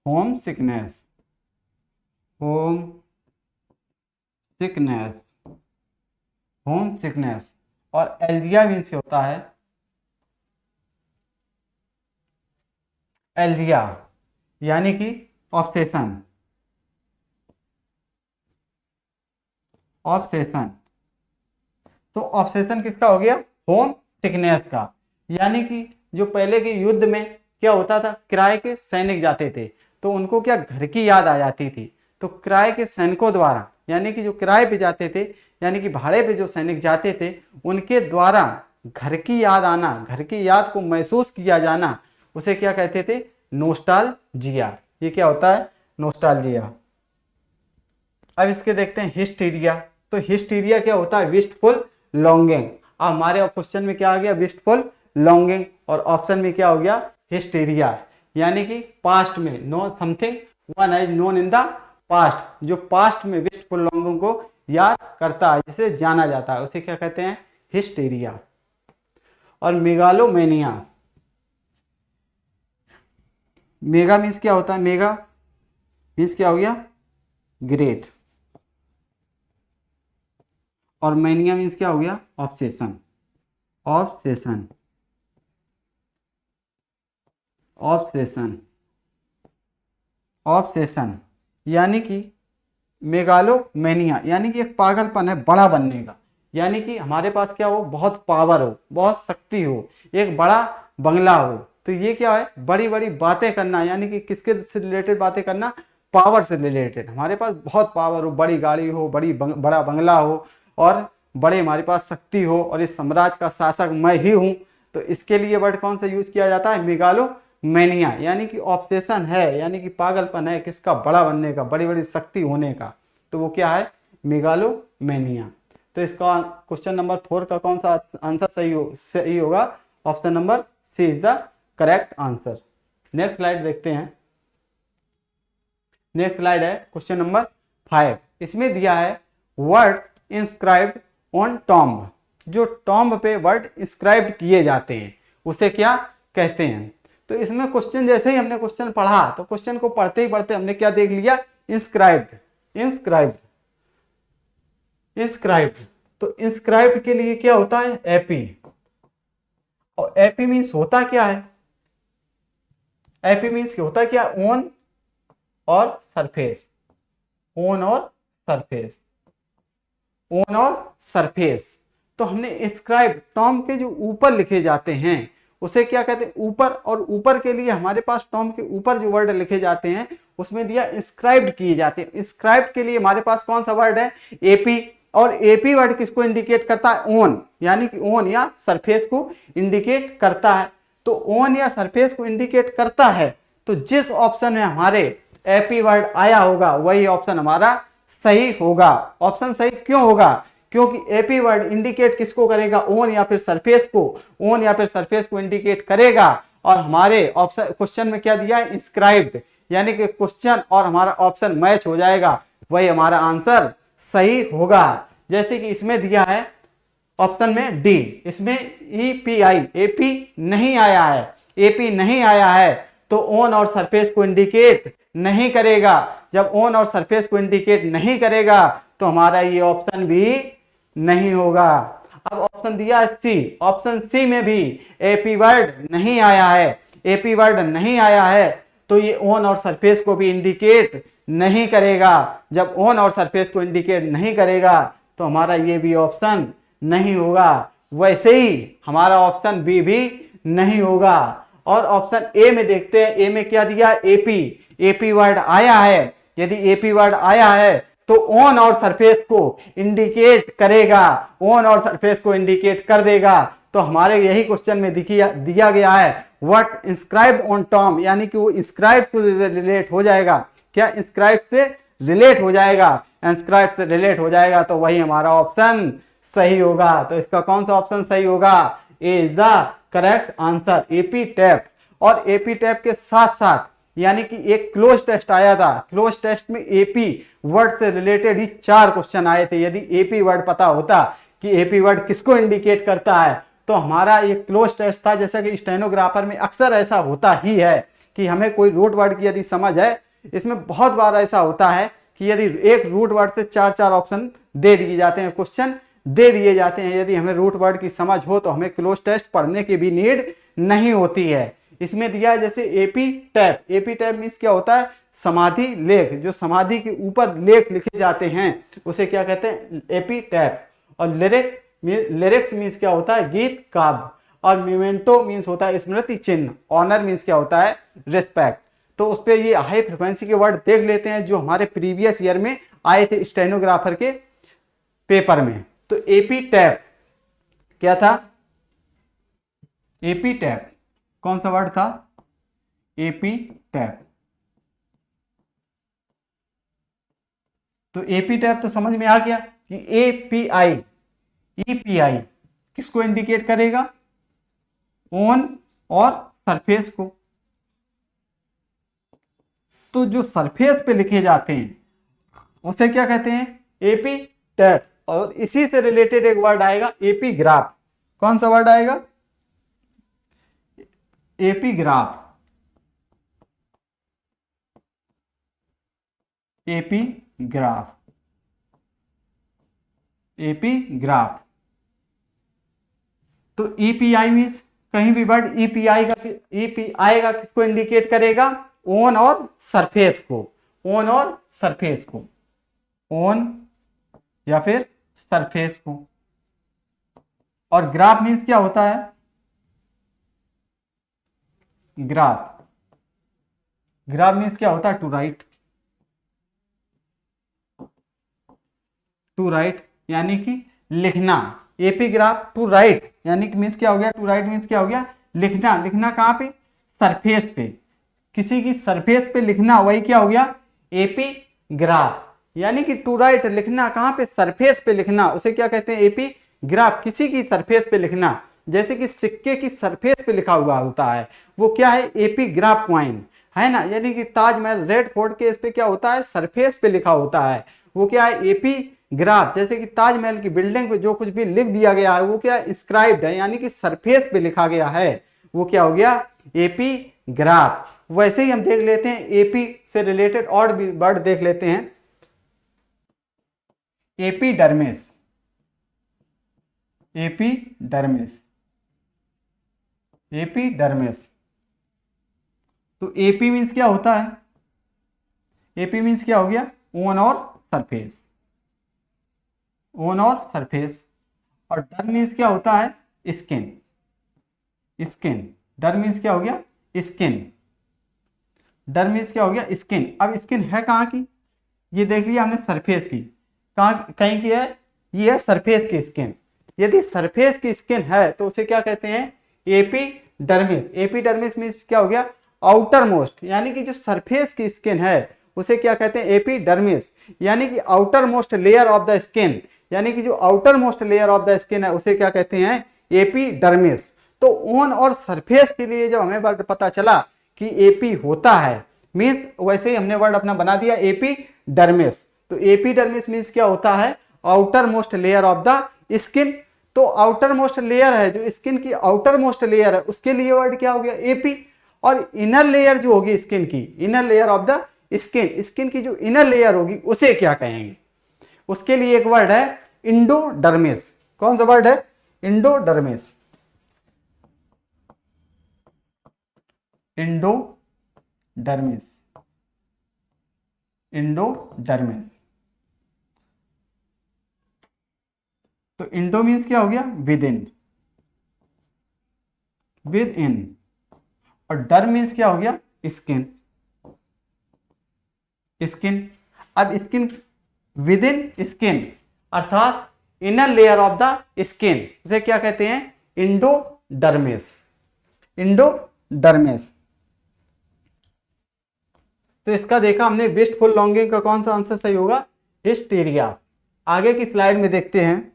S1: home sickness, home sickness, home sickness. और एल्जिया मीन्स होता है, एल्जिया यानी कि ऑब्सेशन, ऑब्सेशन। तो ऑब्सेशन किसका हो गया, होम सिकनेस का। यानी कि जो पहले के युद्ध में क्या होता था, किराए के सैनिक जाते थे तो उनको क्या घर की याद आ जाती थी। तो किराए के सैनिकों द्वारा, यानी कि जो किराए पे जाते थे, यानी कि भाड़े पे जो सैनिक जाते थे, उनके द्वारा घर की याद आना, घर की याद को महसूस किया जाना, उसे क्या कहते थे, नोस्टाल्जिया। ये क्या होता है, नोस्टाल्जिया। अब इसके देखते हैं हिस्टीरिया। तो हिस्टीरिया क्या होता है, विस्टफुल लॉन्गिंग। अब हमारे क्वेश्चन में क्या आ गया, विस्टफुल लॉन्गिंग, और ऑप्शन में क्या हो गया, हिस्टीरिया। यानी कि पास्ट में, know something one is known in the past, जो पास्ट में विस्टफुल लॉन्गिंग को याद करता है, जिसे जाना जाता है, उसे क्या कहते हैं, हिस्टीरिया। और मेगालोमेनिया, मेगा मीन्स क्या होता है, मेगा मीन्स क्या हो गया, ग्रेट। और मैनिया मीन्स क्या हो गया, ऑब्सेशन, ऑब्सेशन, ऑब्सेशन, ऑब्सेशन। यानी कि मेगालोमेनिया यानी कि एक पागलपन है बड़ा बनने का। यानी कि हमारे पास क्या हो, बहुत पावर हो, बहुत शक्ति हो, एक बड़ा बंगला हो। तो ये क्या है, बड़ी बड़ी बातें करना। यानी कि किसके से रिलेटेड बातें करना, पावर से रिलेटेड। हमारे पास बहुत पावर हो, बड़ी गाड़ी हो, बड़ा बंगला हो और बड़े हमारे पास शक्ति हो और इस साम्राज्य का शासक मैं ही हूँ। तो इसके लिए वर्ड कौन सा यूज किया जाता है, मेगालोमेनिया। यानी कि ऑब्सेशन है, यानी कि पागलपन है किसका, बड़ा बनने का, बड़ी बड़ी शक्ति होने का। तो वो क्या है, मेगालोमेनिया। तो इसका क्वेश्चन नंबर 4 का कौन सा आंसर सही होगा, option number C is the correct answer. Next slide देखते हैं। नेक्स्ट स्लाइड है क्वेश्चन नंबर 5। इसमें दिया है वर्ड्स इंस्क्राइब्ड ऑन टॉम्ब। जो टॉम्ब पे वर्ड इंस्क्राइब्ड किए जाते हैं उसे क्या कहते हैं। तो इसमें क्वेश्चन, जैसे ही हमने क्वेश्चन पढ़ा तो क्वेश्चन को पढ़ते ही पढ़ते हमने क्या देख लिया, इंस्क्राइब्ड, इंस्क्राइब्ड, इंस्क्राइब्ड। तो इंस्क्राइब्ड के लिए क्या होता है, एपी। और एपी मीन्स होता क्या है, एपी मीन्स होता क्या, ऑन और सरफेस, ऑन और सरफेस, ऑन और सरफेस। तो हमने इंस्क्राइब, टॉम्ब के जो ऊपर लिखे जाते हैं उसे क्या कहते हैं, ऊपर। और ऊपर के लिए हमारे पास टॉम्ब के ऊपर जो वर्ड लिखे जाते हैं उसमें दिया इंस्क्राइब्ड किए जाते हैं। इंस्क्राइब्ड के लिए हमारे पास कौन सा वर्ड है, एपी। और एपी वर्ड किसको इंडिकेट करता है, ऑन, यानी कि ऑन या सरफेस को इंडिकेट करता है। तो ऑन या सरफेस को इंडिकेट करता है। तो जिस ऑप्शन में हमारे एपी वर्ड आया होगा वही ऑप्शन हमारा सही होगा। ऑप्शन सही क्यों होगा? क्योंकि एपी वर्ड इंडिकेट किसको करेगा? ओन या फिर सरफेस को, ओन या फिर सरफेस को इंडिकेट करेगा। और हमारे ऑप्शन क्वेश्चन में क्या दिया है? इंस्क्राइब्ड, यानी कि क्वेश्चन और हमारा ऑप्शन मैच हो जाएगा, वही हमारा आंसर सही होगा। जैसे कि इसमें दिया है ऑप्शन में डी, इसमें ईपीआई, एपी नहीं आया है, एपी नहीं आया है तो ओन और सरफेस को इंडिकेट नहीं करेगा। जब ओन और सरफेस को इंडिकेट नहीं करेगा तो हमारा ये ऑप्शन भी नहीं होगा। अब ऑप्शन दिया सी, ऑप्शन सी में भी एपी वर्ड नहीं आया है, एपी वर्ड नहीं आया है तो ये ओन और सरफेस को भी इंडिकेट नहीं करेगा। जब ओन और सरफेस को इंडिकेट नहीं करेगा तो हमारा ये भी ऑप्शन नहीं होगा। वैसे ही हमारा ऑप्शन बी भी नहीं होगा। और ऑप्शन ए में देखते हैं, ए में क्या दिया? एपी, एपी वर्ड आया है। यदि एपी वर्ड आया है तो ओन और सरफेस को इंडिकेट करेगा, ओन और सरफेस को इंडिकेट कर देगा। तो हमारे यही क्वेश्चन में दिया गया है व्हाट्स इंस्क्राइब्ड ऑन टॉम, यानी कि वो इंस्क्राइब्ड को रिलेट हो जाएगा। क्या? इंस्क्राइब्ड से रिलेट हो जाएगा, इंस्क्राइब्ड से रिलेट हो जाएगा तो वही हमारा ऑप्शन सही होगा। तो इसका कौन सा ऑप्शन सही होगा? A is the correct answer, epitaph. और एपी टैप के साथ साथ यानी कि एक क्लोज टेस्ट आया था, क्लोज टेस्ट में एपी वर्ड से रिलेटेड ही 4 क्वेश्चन आए थे। यदि एपी वर्ड पता होता कि एपी वर्ड किसको इंडिकेट करता है तो हमारा ये क्लोज टेस्ट था। जैसा कि स्टेनोग्राफर में अक्सर ऐसा होता ही है कि हमें कोई रूट वर्ड की यदि समझ है, इसमें बहुत बार ऐसा होता है कि यदि एक रूट वर्ड से 4 ऑप्शन दे दिए जाते हैं, क्वेश्चन दे दिए जाते हैं, यदि हमें रूट वर्ड की समझ हो तो हमें क्लोज टेस्ट पढ़ने की भी नीड नहीं होती है। इसमें दिया है जैसे AP tap, AP tap means क्या होता है? समाधि लेख, जो समाधि के ऊपर लेख लिखे जाते हैं उसे क्या कहते हैं? AP tap. और लिरिक्स मीन्स क्या होता है? गीत काव्य। और मोमेंटो मीन्स होता है स्मृति चिन्ह। ऑनर मीन्स क्या होता है? रिस्पेक्ट। तो उस पर ये हाई फ्रिक्वेंसी के वर्ड देख लेते हैं जो हमारे प्रीवियस ईयर में आए थे स्टेनोग्राफर के पेपर में। तो एपी टैप क्या था? एपी टैप कौन सा वर्ड था? AP tap. तो एपी टैप तो समझ में आ गया कि एपीआई, ईपीआई किसको इंडिकेट करेगा? ओन और सरफेस को। तो जो सरफेस पे लिखे जाते हैं उसे क्या कहते हैं? AP tap. और इसी से रिलेटेड एक वर्ड आएगा एपी ग्राफ। कौन सा वर्ड आएगा? AP graph, AP graph, AP graph. तो ईपीआई मीन्स कहीं भी वर्ड ईपीआई का किसको इंडिकेट करेगा? ओन और सरफेस को, ओन और सरफेस को, ओन या फिर सरफेस को। और ग्राफ मीन्स क्या होता है? ग्राफ, ग्राफ मीन्स क्या होता है? टू राइट, टू राइट यानी कि लिखना। एपी ग्राफ टू राइट यानी कि मीन्स क्या हो गया? टू राइट मीन्स क्या हो गया? लिखना। लिखना कहां पे? सरफेस पे, किसी की सरफेस पे लिखना, वही क्या हो गया? AP graph. यानी कि टू राइट लिखना कहां पे? सरफेस पे लिखना, उसे क्या कहते हैं? AP graph. किसी की सरफेस पे लिखना, जैसे कि सिक्के की सरफेस पे लिखा हुआ होता है वो क्या है? एपी ग्राफ कॉइन है ना। यानी कि ताजमहल रेड फोर्ट के इस पे क्या होता है? सरफेस पे लिखा होता है, वो क्या है? AP graph. जैसे कि ताजमहल की बिल्डिंग पे जो कुछ भी लिख दिया गया है वो क्या? इंस्क्राइब्ड है, यानी कि सरफेस पे लिखा गया है, वो क्या हो गया? AP graph. वैसे ही हम देख लेते हैं एपी से रिलेटेड और भी वर्ड देख लेते हैं। Epidermis, epidermis, epidermis. तो एपी मीन्स क्या होता है? एपी मीन्स क्या हो गया? ओन और सरफेस, ओन और सरफेस। और डर मीन्स क्या होता है? Skin, skin. डर मीन्स क्या हो गया? स्किन। डर मीन्स क्या हो गया? स्किन। अब स्किन है कहाँ की? ये देख लिया हमने सरफेस की, कहाँ कहीं की है? ये है सरफेस की स्किन। यदि सरफेस की स्किन है तो उसे क्या कहते हैं? एपिडर्मिस। एपिडर्मिस मीन्स क्या हो गया? आउटर मोस्ट यानी कि जो सरफेस की स्किन है उसे क्या कहते हैं, एपिडर्मिस, यानी कि outer most layer of the skin, यानी कि जो outer most layer of the skin है उसे क्या कहते हैं, एपिडर्मिस। तो ऑन और सरफेस के लिए जब हमें वर्ड पता चला कि एपी होता है, मीन्स वैसे ही हमने वर्ड अपना बना दिया एपिडर्मिस। तो एपिडर्मिस मीन्स क्या होता है, outer most layer of the skin. तो आउटर मोस्ट लेयर है, जो स्किन की आउटर मोस्ट लेयर है, उसके लिए वर्ड क्या हो गया, एपी। और इनर लेयर जो होगी स्किन की, inner layer of the skin, skin की जो इनर लेयर होगी उसे क्या कहेंगे, उसके लिए एक वर्ड है इंडोडर्मिस। कौन सा वर्ड है, इंडोडर्मिस। Endodermis, endodermis. तो इंडो मीन्स क्या हो गया, विद इन, विद इन, और डर मीन्स क्या हो गया, स्किन, स्किन। अब स्किन, विद इन स्किन अर्थात inner layer of the skin, इसे क्या कहते हैं, इंडोडर्मिस, इंडोडर्मिस। तो इसका देखा हमने, विस्टफुल लॉन्गिंग का कौन सा आंसर सही होगा, हिस्टीरिया। आगे की स्लाइड में देखते हैं,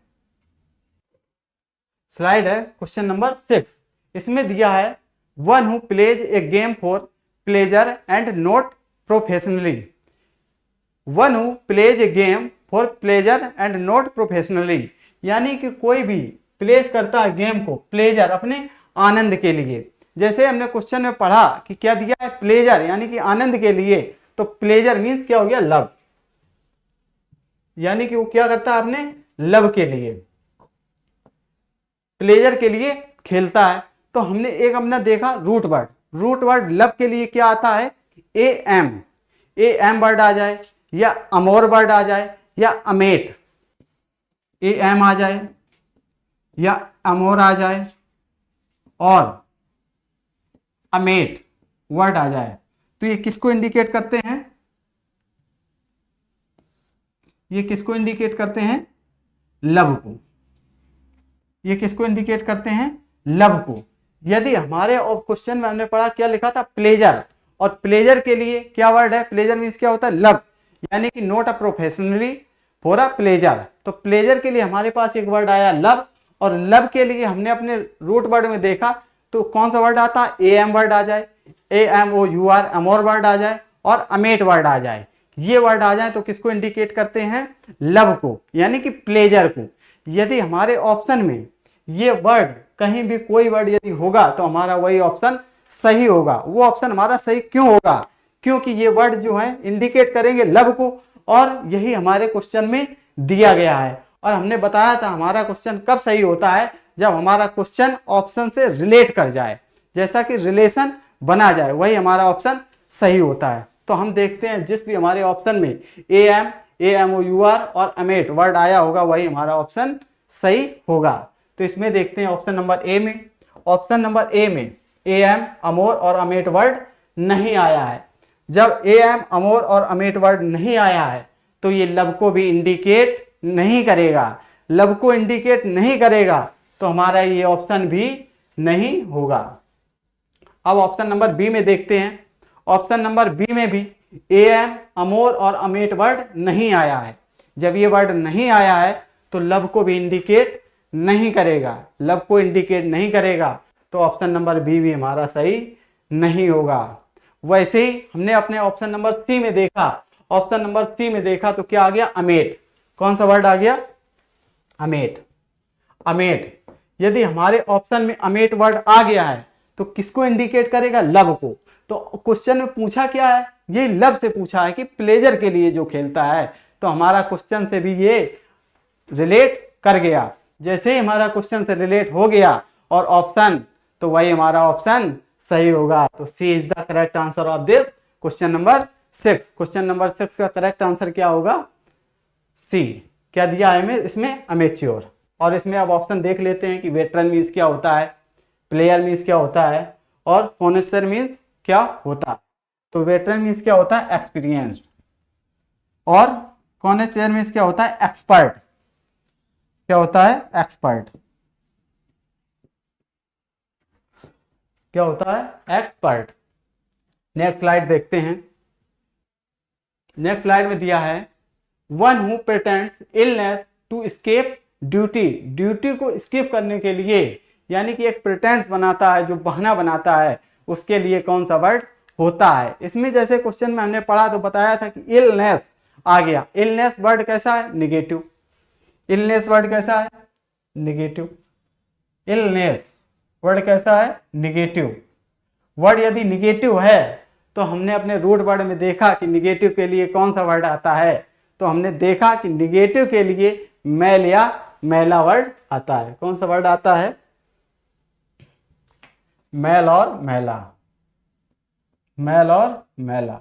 S1: स्लाइड है क्वेश्चन नंबर 6। इसमें दिया है one who plays a game for pleasure and not professionally, one who plays a game for pleasure and not professionally, यानी कि कोई भी प्लेज करता है गेम को प्लेजर, अपने आनंद के लिए। जैसे हमने क्वेश्चन में पढ़ा कि क्या दिया है, प्लेजर यानी कि आनंद के लिए, तो प्लेजर मीन्स क्या हो गया, लव, यानी कि वो क्या करता है, अपने लव के लिए, प्लेजर के लिए खेलता है। तो हमने एक अपना देखा root word, root word love के लिए क्या आता है, ए एम वर्ड आ जाए, या अमोर वर्ड आ जाए, या अमेट, ए एम आ जाए या अमोर आ जाए और अमेट वर्ड आ जाए, तो ये किसको इंडिकेट करते हैं, ये किसको इंडिकेट करते हैं, लव को। ये किसको इंडिकेट करते हैं, लव को। यदि हमारे क्वेश्चन में हमने पढ़ा क्या लिखा था, प्लेजर, और प्लेजर के लिए क्या वर्ड है, प्लेजर मीन्स क्या होता है, लव, यानी कि not a professionally for a pleasure. तो प्लेजर के लिए हमारे पास एक वर्ड आया लव, और लव के लिए हमने अपने रूट वर्ड में देखा तो कौन सा वर्ड आता है, ए एम वर्ड आ जाए, A M O U R, amour word आ जाए और अमेट वर्ड आ जाए। ये वर्ड आ जाए तो किसको इंडिकेट करते हैं, लव को, यानी कि प्लेजर को। यदि हमारे ऑप्शन में ये वर्ड कहीं भी कोई वर्ड यदि होगा तो हमारा वही ऑप्शन सही होगा। वो ऑप्शन हमारा सही क्यों होगा, क्योंकि ये वर्ड जो है इंडिकेट करेंगे लव को, और यही हमारे क्वेश्चन में दिया गया है। और हमने बताया था हमारा क्वेश्चन कब सही होता है, जब हमारा क्वेश्चन ऑप्शन से रिलेट कर जाए, जैसा कि रिलेशन बना जाए, वही हमारा ऑप्शन सही होता है। तो हम देखते हैं जिस भी हमारे ऑप्शन में A M O U R और अमेट वर्ड आया होगा वही हमारा ऑप्शन सही होगा। तो इसमें देखते हैं ऑप्शन नंबर ए में, ऑप्शन नंबर ए में ए एम, अमोर और अमेट वर्ड नहीं आया है। जब ए एम, अमोर और अमेट वर्ड नहीं आया है तो ये लव को भी इंडिकेट नहीं करेगा, लव को इंडिकेट नहीं करेगा तो हमारा ये ऑप्शन भी नहीं होगा। अब ऑप्शन नंबर बी में देखते हैं, ऑप्शन नंबर बी में भी ए एम, अमोर और अमेट वर्ड नहीं आया है। जब ये वर्ड नहीं आया है तो लव को भी इंडिकेट नहीं करेगा, लव को इंडिकेट नहीं करेगा तो ऑप्शन नंबर बी भी हमारा सही नहीं होगा। वैसे ही हमने अपने ऑप्शन नंबर सी में देखा, ऑप्शन नंबर सी में देखा तो क्या आ गया, अमेट। कौन सा वर्ड आ गया, अमेट, अमेट। यदि हमारे ऑप्शन में अमेट वर्ड आ गया है तो किसको इंडिकेट करेगा, लव को। तो क्वेश्चन में पूछा क्या है, ये लव से पूछा है कि प्लेजर के लिए जो खेलता है, तो हमारा क्वेश्चन से भी ये रिलेट कर गया। जैसे ही हमारा क्वेश्चन से रिलेट हो गया और ऑप्शन, तो वही हमारा ऑप्शन सही होगा। तो C is the correct answer of this question number 6। Question number 6 का करेक्ट आंसर क्या होगा, सी। क्या दिया है हमें इसमें, अमेच्योर। और इसमें अब ऑप्शन देख लेते हैं कि वेटरन मीन्स क्या होता है, प्लेयर मीन्स क्या होता है और कॉनेसर मीन्स क्या होता है। तो वेटरन मीन्स क्या होता है, एक्सपीरियंस्ड, और कॉनेसर मीन्स क्या होता है, एक्सपर्ट। क्या होता है, एक्सपर्ट। क्या होता है, एक्सपर्ट। नेक्स्ट स्लाइड देखते हैं। नेक्स्ट स्लाइड में दिया है one who pretends illness to escape duty. Duty को स्किप करने के लिए, यानी कि एक प्रिटेंस बनाता है, जो बहाना बनाता है, उसके लिए कौन सा वर्ड होता है। इसमें जैसे क्वेश्चन में हमने पढ़ा तो बताया था कि इलनेस आ गया। इलनेस वर्ड कैसा है? निगेटिव। इलनेस वर्ड कैसा है? निगेटिव। इलनेस वर्ड कैसा है? निगेटिव। वर्ड यदि निगेटिव है तो हमने अपने रूट वर्ड में देखा कि निगेटिव के लिए कौन सा वर्ड आता है, तो हमने देखा कि निगेटिव के लिए मेल या मैला वर्ड आता है। कौन सा वर्ड आता है? मेल और मैला। मेल और मैला।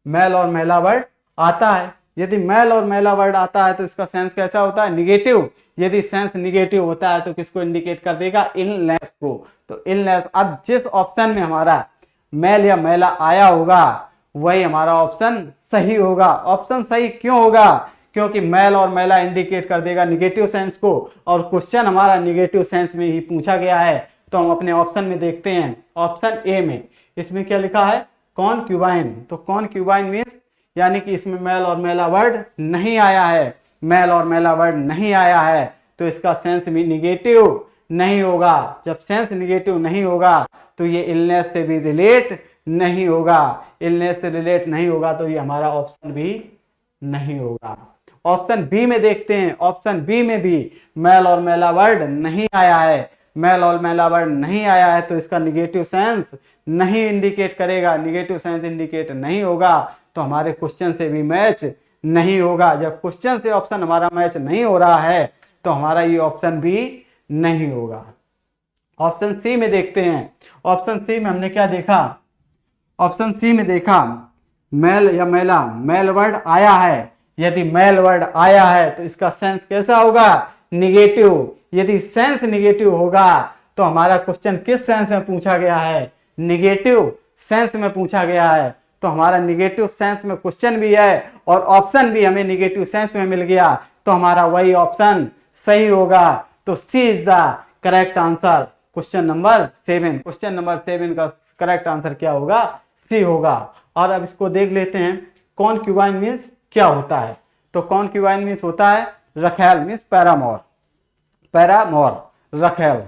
S1: मेल और मैला वर्ड आता है। यदि मेल और मैला वर्ड आता है तो इसका सेंस कैसा होता है? निगेटिव। यदि सेंस निगेटिव होता है तो किसको इंडिकेट कर देगा? इलनेस को। तो इलनेस, अब जिस ऑप्शन में हमारा मेल या मैला आया होगा वही हमारा ऑप्शन सही होगा। ऑप्शन सही क्यों होगा? क्योंकि मेल और मैला इंडिकेट कर देगा निगेटिव सेंस को, और क्वेश्चन हमारा निगेटिव सेंस में ही पूछा गया है। तो हम अपने ऑप्शन में देखते हैं, ऑप्शन ए में इसमें क्या लिखा है? कॉनक्यूबाइन। तो कॉनक्यूबाइन मीन्स, यानी कि इसमें मेल और मैला वर्ड नहीं आया है। मेल और मैला वर्ड नहीं आया है तो इसका सेंस भी निगेटिव नहीं होगा। जब सेंस निगेटिव नहीं होगा तो ये इलनेस से भी रिलेट नहीं होगा। इलनेस से रिलेट नहीं होगा तो ये हमारा ऑप्शन भी नहीं होगा। ऑप्शन बी में देखते हैं। ऑप्शन बी में भी मेल और मैला वर्ड नहीं आया है। मेल और मैला वर्ड नहीं आया है तो इसका निगेटिव सेंस नहीं इंडिकेट करेगा। निगेटिव सेंस इंडिकेट नहीं होगा तो हमारे क्वेश्चन से भी मैच नहीं होगा। जब क्वेश्चन से ऑप्शन हमारा मैच नहीं हो रहा है तो हमारा ये ऑप्शन भी नहीं होगा। ऑप्शन सी में देखते हैं। ऑप्शन सी में हमने क्या देखा? ऑप्शन सी में देखा मेल या मैला, मेल वर्ड आया है। यदि मेल वर्ड आया है तो इसका सेंस कैसा होगा? निगेटिव। यदि सेंस निगेटिव होगा तो हमारा क्वेश्चन किस सेंस में पूछा गया है? निगेटिव सेंस में पूछा गया है। तो हमारा निगेटिव सेंस में क्वेश्चन भी है और ऑप्शन भी हमें निगेटिव सेंस में मिल गया तो हमारा वही ऑप्शन सही होगा। तो C is the correct answer. Question number 7। Question number 7 का करेक्ट आंसर क्या होगा? सी होगा। और अब इसको देख लेते हैं कॉनक्यूबाइन मीन्स क्या होता है। तो कॉनक्यूबाइन मीन्स होता है रखेल, मीन्स पैरामोर। पैरामोर, रखेल।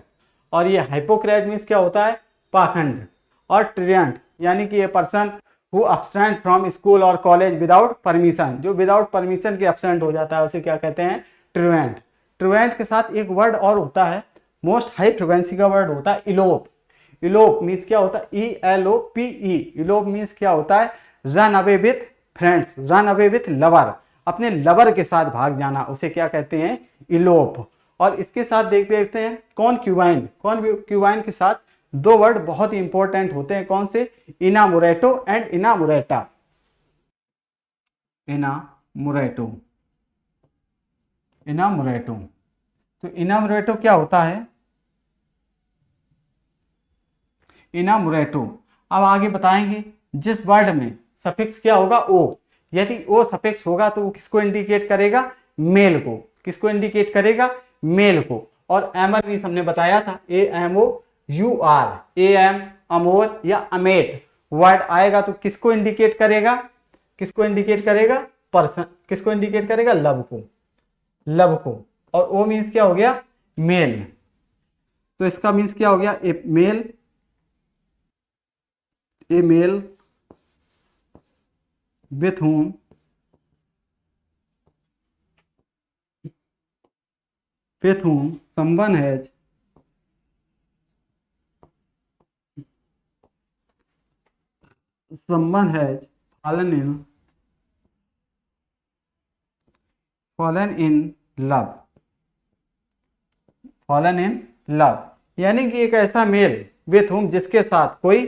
S1: और ये हाइपोक्रेट मीन्स क्या होता है? पाखंड। और ट्रियंट, यानी कि ये person who absent from school और कॉलेज विदाउट परमिशन, जो विदाउट परमिशन के अब्सेंट हो जाता है उसे क्या कहते हैं? ट्रुएंट। ट्रुएंट के साथ एक वर्ड और होता है, मोस्ट हाई फ्रिक्वेंसी का वर्ड होता है इलोप। इलोप मीन्स क्या होता है? ELOPE। इलोप मीन्स क्या होता है? Run away with friends, run away with lover. अपने लवर के साथ भाग जाना, उसे क्या कहते हैं? इलोप। और इसके साथ देखते हैं कॉनक्यूबाइन। कॉनक्यूबाइन के साथ दो वर्ड बहुत ही इंपॉर्टेंट होते हैं। कौन से? इनामोरेटो एंड इनामोरेटा। इनामोरेटो, इनामोरेटो। तो इनामोरेटो क्या होता है? इनामोरेटो। अब आगे बताएंगे जिस वर्ड में सफिक्स क्या होगा? ओ। यदि ओ सफिक्स होगा तो वो किसको इंडिकेट करेगा? मेल को। किसको इंडिकेट करेगा? मेल को। और एमर मीन्स हमने बताया था AMOUR, AM, अमोर या अमेट वर्ड आएगा तो किसको इंडिकेट करेगा? किसको इंडिकेट करेगा? पर्सन। किसको इंडिकेट करेगा? लव को। लव को। और ओ मीन्स क्या हो गया? मेल। तो इसका मीन्स क्या हो गया? A male, a male with whom someone has fallen in love। fallen in love यानी कि एक ऐसा मेल विथ whom, जिसके साथ कोई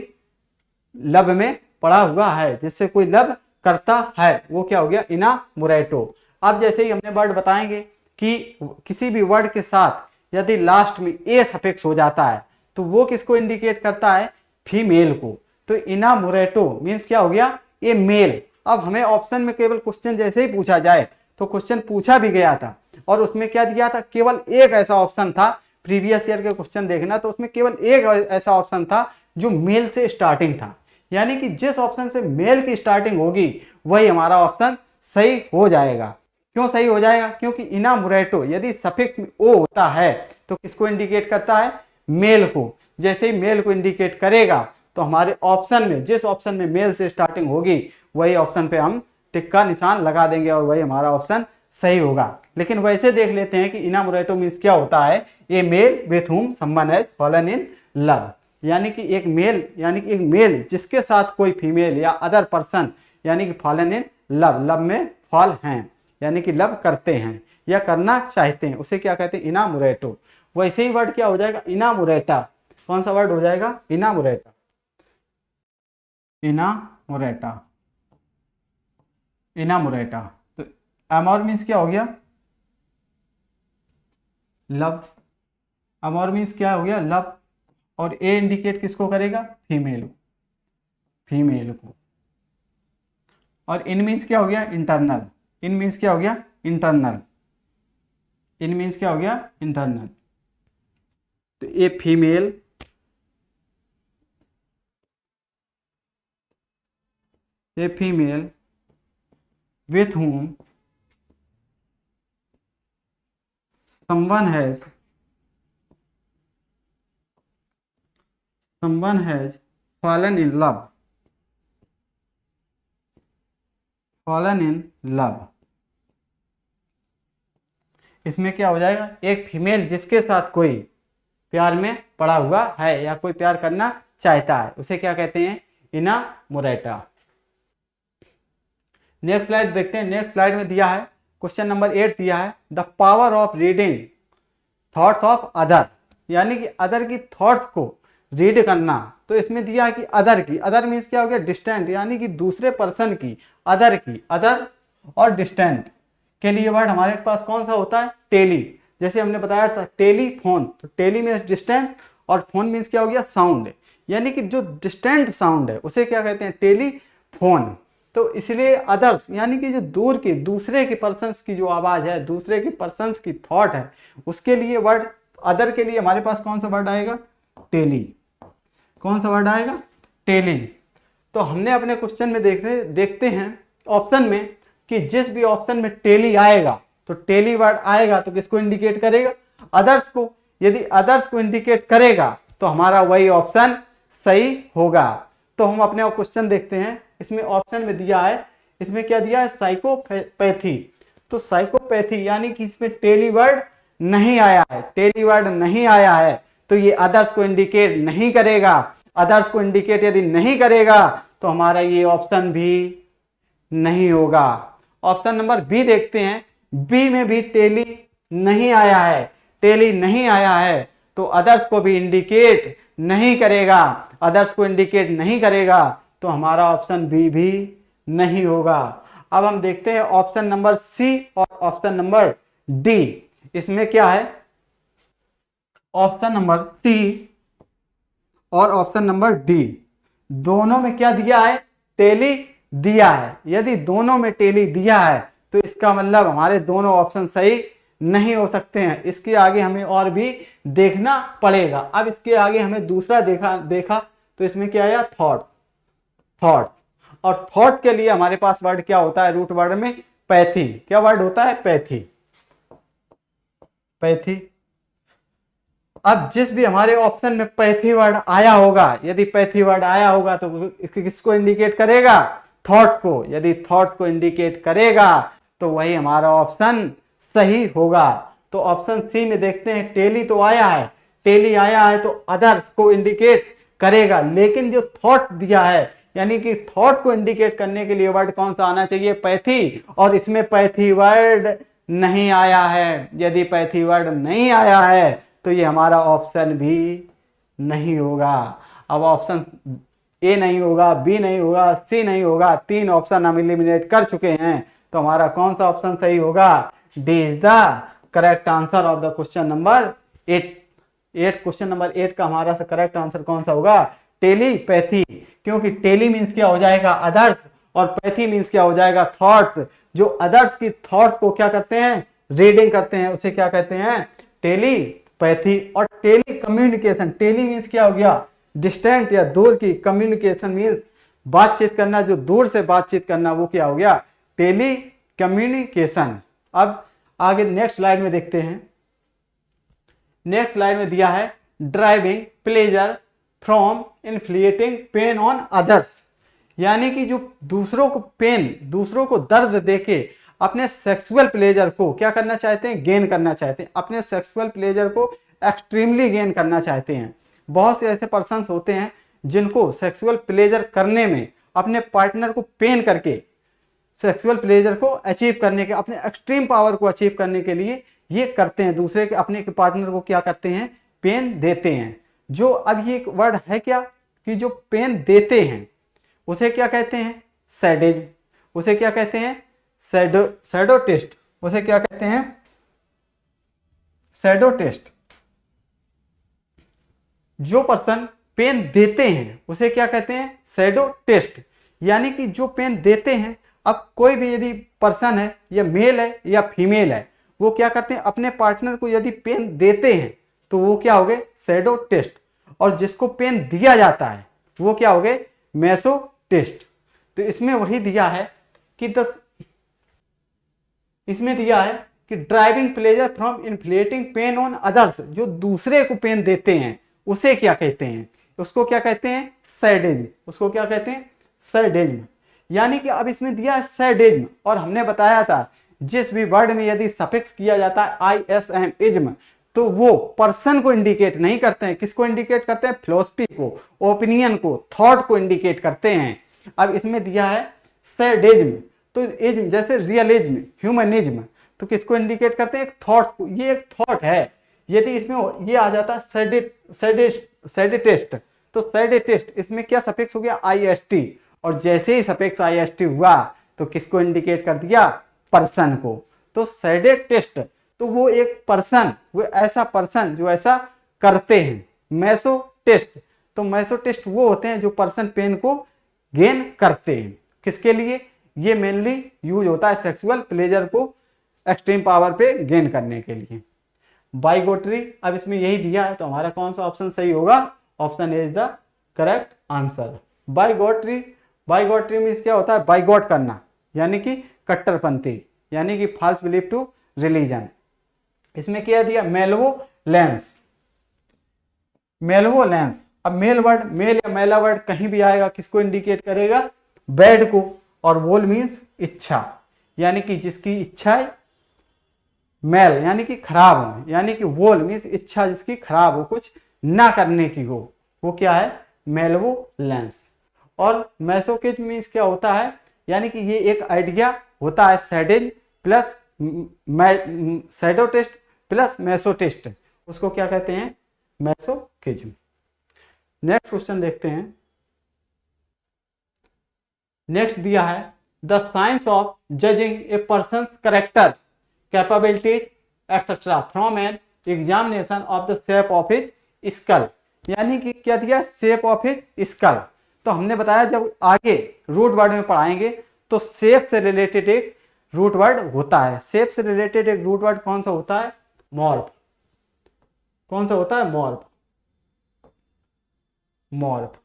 S1: लव में पड़ा हुआ है, जिससे कोई लव करता है, वो क्या हो गया? इनामोरेटो। अब जैसे ही हमने वर्ड बताएंगे कि किसी भी वर्ड के साथ यदि लास्ट में ए सफिक्स हो जाता है तो वो किसको इंडिकेट करता है? फीमेल को। तो इनामोरेटो मीन्स क्या हो गया? A mail. अब हमें ऑप्शन में केवल क्वेश्चन जैसे ही पूछा जाए, तो क्वेश्चन पूछा भी गया था और उसमें क्या दिया था? केवल एक ऐसा ऑप्शन था। प्रीवियस ईयर के क्वेश्चन देखना तो उसमें केवल एक ऐसा ऑप्शन था जो मेल से स्टार्टिंग था। यानी कि जिस ऑप्शन से मेल की स्टार्टिंग होगी वही हमारा ऑप्शन सही हो जाएगा। क्यों सही हो जाएगा? क्योंकि इनामोरेटो यदि सफिक्स में ओ होता है तो किसको इंडिकेट करता है? मेल को। जैसे ही मेल को इंडिकेट करेगा तो हमारे ऑप्शन में, जिस ऑप्शन में मेल से स्टार्टिंग होगी वही ऑप्शन पे हम टिक का निशान लगा देंगे और वही हमारा ऑप्शन सही होगा। लेकिन वैसे देख लेते हैं कि इनामोरेटो मीन्स क्या होता है। A male with whom someone has fallen in love, यानी कि एक मेल जिसके साथ कोई फीमेल या अदर पर्सन यानी कि फॉलन इन लव, लव में फॉल हैं यानी कि लव करते हैं या करना चाहते हैं, उसे क्या कहते हैं? इनामोरेटो। वैसे ही वर्ड क्या हो जाएगा? इनामोरेटा। कौन सा वर्ड हो जाएगा? इनामोरेटा। इनामोरेटा, इनामोरेटा। तो अमोर मीन्स क्या हो गया? लव। अमोर मीन्स क्या हो गया? लव। और ए इंडिकेट किसको करेगा? फीमेल, फीमेल को। और इन मीन्स क्या हो गया? इंटरनल। इन मीन्स क्या हो गया? इंटरनल। इन मीन्स क्या हो गया? इंटरनल। तो a female with whom someone has fallen in love, इसमें क्या हो जाएगा? एक फीमेल जिसके साथ कोई प्यार में पड़ा हुआ है या कोई प्यार करना चाहता है उसे क्या कहते हैं? इनामोरेटा। नेक्स्ट स्लाइड देखते हैं। नेक्स्ट स्लाइड में दिया है क्वेश्चन नंबर 8 दिया है the power of reading thoughts of other, यानी कि अदर की थॉट्स को रीड करना। तो इसमें दिया है कि अदर की, अदर मीन्स क्या हो गया? डिस्टेंट, यानी कि दूसरे पर्सन की, अदर की। अदर और डिस्टेंट के लिए वर्ड हमारे पास कौन सा होता है? टेली। जैसे हमने बताया था टेलीफोन, तो टेली मीन्स डिस्टेंट और फोन मीन्स क्या हो गया? साउंड, यानी कि जो डिस्टेंट साउंड है उसे क्या कहते हैं? टेलीफोन। तो इसलिए अदर्स यानी कि जो दूर के, दूसरे के पर्सन्स की जो आवाज है, दूसरे के पर्सन्स की थॉट है, उसके लिए वर्ड अदर के लिए हमारे पास कौन सा वर्ड आएगा? टेली। कौन सा वर्ड आएगा? टेली। तो हमने अपने क्वेश्चन में देखते हैं ऑप्शन में कि जिस भी ऑप्शन में टेली आएगा तो टेली वर्ड आएगा तो किसको इंडिकेट करेगा? अदर्स को। यदि अदर्स को इंडिकेट करेगा तो हमारा वही ऑप्शन सही होगा। तो हम अपने क्वेश्चन देखते हैं। इसमें ऑप्शन में दिया है, इसमें क्या दिया है? साइकोपैथी। तो साइकोपैथी यानी कि इसमें टेली वर्ड नहीं आया है, टेली वर्ड नहीं आया है तो ये अदर्स को इंडिकेट नहीं करेगा। अदर्स को इंडिकेट यदि नहीं करेगा तो हमारा ये ऑप्शन भी नहीं होगा। ऑप्शन नंबर बी देखते हैं। बी में भी टेली नहीं आया है, टेली नहीं आया है तो अदर्स को भी इंडिकेट नहीं करेगा। अदर्स को इंडिकेट नहीं करेगा तो हमारा ऑप्शन बी भी नहीं होगा। अब हम देखते हैं ऑप्शन नंबर सी और ऑप्शन नंबर डी। इसमें क्या है? ऑप्शन नंबर सी और ऑप्शन नंबर डी दोनों में क्या दिया है? टेली दिया है। यदि दोनों में टेली दिया है तो इसका मतलब हमारे दोनों ऑप्शन सही नहीं हो सकते हैं। इसके आगे हमें और भी देखना पड़ेगा। अब इसके आगे हमें दूसरा देखा तो इसमें क्या आया? थॉट्स। और थॉट्स के लिए हमारे पास वर्ड क्या होता है? रूट वर्ड में पैथी। क्या वर्ड होता है? पैथी। अब जिस भी हमारे ऑप्शन में पैथी वर्ड आया होगा, यदि पैथी वर्ड आया होगा तो किसको इंडिकेट करेगा? थॉट्स को। यदि थॉट्स को इंडिकेट करेगा तो वही हमारा ऑप्शन सही होगा। तो ऑप्शन सी में देखते हैं टेली तो आया है, टेली आया है तो अदर्स को इंडिकेट करेगा, लेकिन जो थॉट्स दिया है यानी कि थॉट्स को इंडिकेट करने के लिए वर्ड कौन सा आना चाहिए? पैथी। और इसमें पैथी वर्ड नहीं आया है। यदि पैथी वर्ड नहीं आया है तो ये हमारा ऑप्शन भी नहीं होगा। अब ऑप्शन ए नहीं होगा, बी नहीं होगा, सी नहीं होगा। 3 ऑप्शन हम एलिमिनेट कर चुके हैं तो हमारा कौन सा ऑप्शन सही होगा? D is the correct answer of the question number 8। Question number 8 का हमारा करेक्ट आंसर कौन सा होगा? टेलीपैथी। क्योंकि टेली मीन्स क्या हो जाएगा? अदर्स, और पैथी मीन्स क्या हो जाएगा? थॉट्स। जो अदर्स की थॉट्स को क्या करते हैं? रीडिंग करते हैं, उसे क्या कहते हैं? टेलीपैथी। और टेली कम्युनिकेशन, टेली मीन्स क्या हो गया? डिस्टेंट या दूर की, कम्युनिकेशन मीन्स बातचीत करना, जो दूर से बातचीत करना, वो क्या हो गया, टेली कम्युनिकेशन। अब आगे नेक्स्ट स्लाइड में देखते हैं। नेक्स्ट स्लाइड में दिया है driving pleasure from inflicting pain on others, यानी कि जो दूसरों को पेन, दूसरों को दर्द देके अपने सेक्सुअल प्लेजर को क्या करना चाहते हैं, गेन करना चाहते हैं, अपने सेक्सुअल प्लेजर को एक्सट्रीमली गेन करना चाहते हैं। बहुत से ऐसे पर्सन्स होते हैं जिनको सेक्सुअल प्लेजर करने में अपने पार्टनर को पेन करके सेक्सुअल प्लेजर को अचीव करने के, अपने एक्सट्रीम पावर को अचीव करने के लिए ये करते हैं, दूसरे के अपने पार्टनर को क्या करते हैं, पेन देते हैं। जो अब ये एक वर्ड है क्या कि जो पेन देते हैं उसे क्या कहते हैं, सैडिज्म। उसे क्या कहते हैं, सैडोटेस्ट। उसे क्या कहते हैं, सैडोटेस्ट। जो पर्सन पेन देते हैं उसे क्या कहते हैं, सैडोटेस्ट, यानी कि जो पेन देते हैं। अब कोई भी यदि पर्सन है, या मेल है या फीमेल है, वो क्या करते हैं, अपने पार्टनर को यदि पेन देते हैं तो वो क्या हो गए, सैडोटेस्ट। और जिसको पेन दिया जाता है वो क्या हो गए, मैसोटेस्ट। तो इसमें वही दिया है कि इसमें दिया है कि driving pleasure from inflicting pain on others, जो दूसरे को पेन देते हैं उसे क्या कहते हैं, उसको क्या कहते हैं, सैडिज्म। उसको क्या कहते हैं, सैडिज्म। यानी कि अब इसमें दिया है सैडिज्म, और हमने बताया था जिस भी वर्ड में यदि सफिक्स किया जाता है ISM इज्म, तो वो पर्सन को इंडिकेट नहीं करते हैं। किसको इंडिकेट करते हैं, फिलॉसफी को, ओपिनियन को, थॉट को इंडिकेट करते हैं। अब इसमें दिया है सैडिज्म, तो इज्म जैसे रियलिज्म, ह्यूमनिज्म, तो किसको इंडिकेट करते हैं, एक थॉट को। ये एक थॉट है। यदि इसमें ये आ जाता है सैडिटेस्ट, तो सैडिटेस्ट इसमें क्या सफिक्स हो गया, IST, और जैसे ही सफिक्स IST हुआ तो किसको इंडिकेट कर दिया, पर्सन को। तो सैडिटेस्ट, तो वो एक पर्सन, वो ऐसा पर्सन जो ऐसा करते हैं। मैसोटेस्ट, तो मैसोटेस्ट वो होते हैं जो पर्सन पेन को गेन करते हैं। किसके लिए, ये मेनली यूज होता है सेक्सुअल प्लेजर को एक्सट्रीम पावर पे गेन करने के लिए। बाइगोटरी, अब इसमें यही दिया है, तो हमारा कौन सा ऑप्शन सही होगा, option A is the correct answer. Bigotry, bigotry means क्या होता है, बाइगॉट करना, यानी कि कट्टरपंथी, यानी कि फॉल्स बिलीफ टू रिलीजन। इसमें क्या दिया, मेलवोलेंस। मेलवोलेंस, अब मेल वर्ड, मेल या मेला वर्ड कहीं भी आएगा, किसको इंडिकेट करेगा, बैड को, और वोल मीन्स इच्छा, यानी कि जिसकी इच्छाएं मेल यानी कि खराब हो, यानी कि वोल मीन्स इच्छा जिसकी खराब हो, कुछ ना करने की हो, वो क्या है, मेलवोलेंस। और मैसोकिज्म मीन्स क्या होता है, यानी कि ये एक आइडिया होता है, सैडिज्म प्लस सैडोटेस्ट प्लस मैसोटेस्ट, उसको क्या कहते हैं, मैसोकिज्म। नेक्स्ट क्वेश्चन देखते हैं। नेक्स्ट दिया है the science of judging a person's character, capabilities etcetera from an examination of the shape of his skull, यानी कि क्या दिया, शेप ऑफ हिज स्कल। तो हमने बताया जब आगे रूट वर्ड में पढ़ाएंगे तो शेप से रिलेटेड एक रूट वर्ड होता है। शेप से रिलेटेड एक रूट वर्ड कौन सा होता है, मॉर्फ। कौन सा होता है, मॉर्फ। मॉर्फ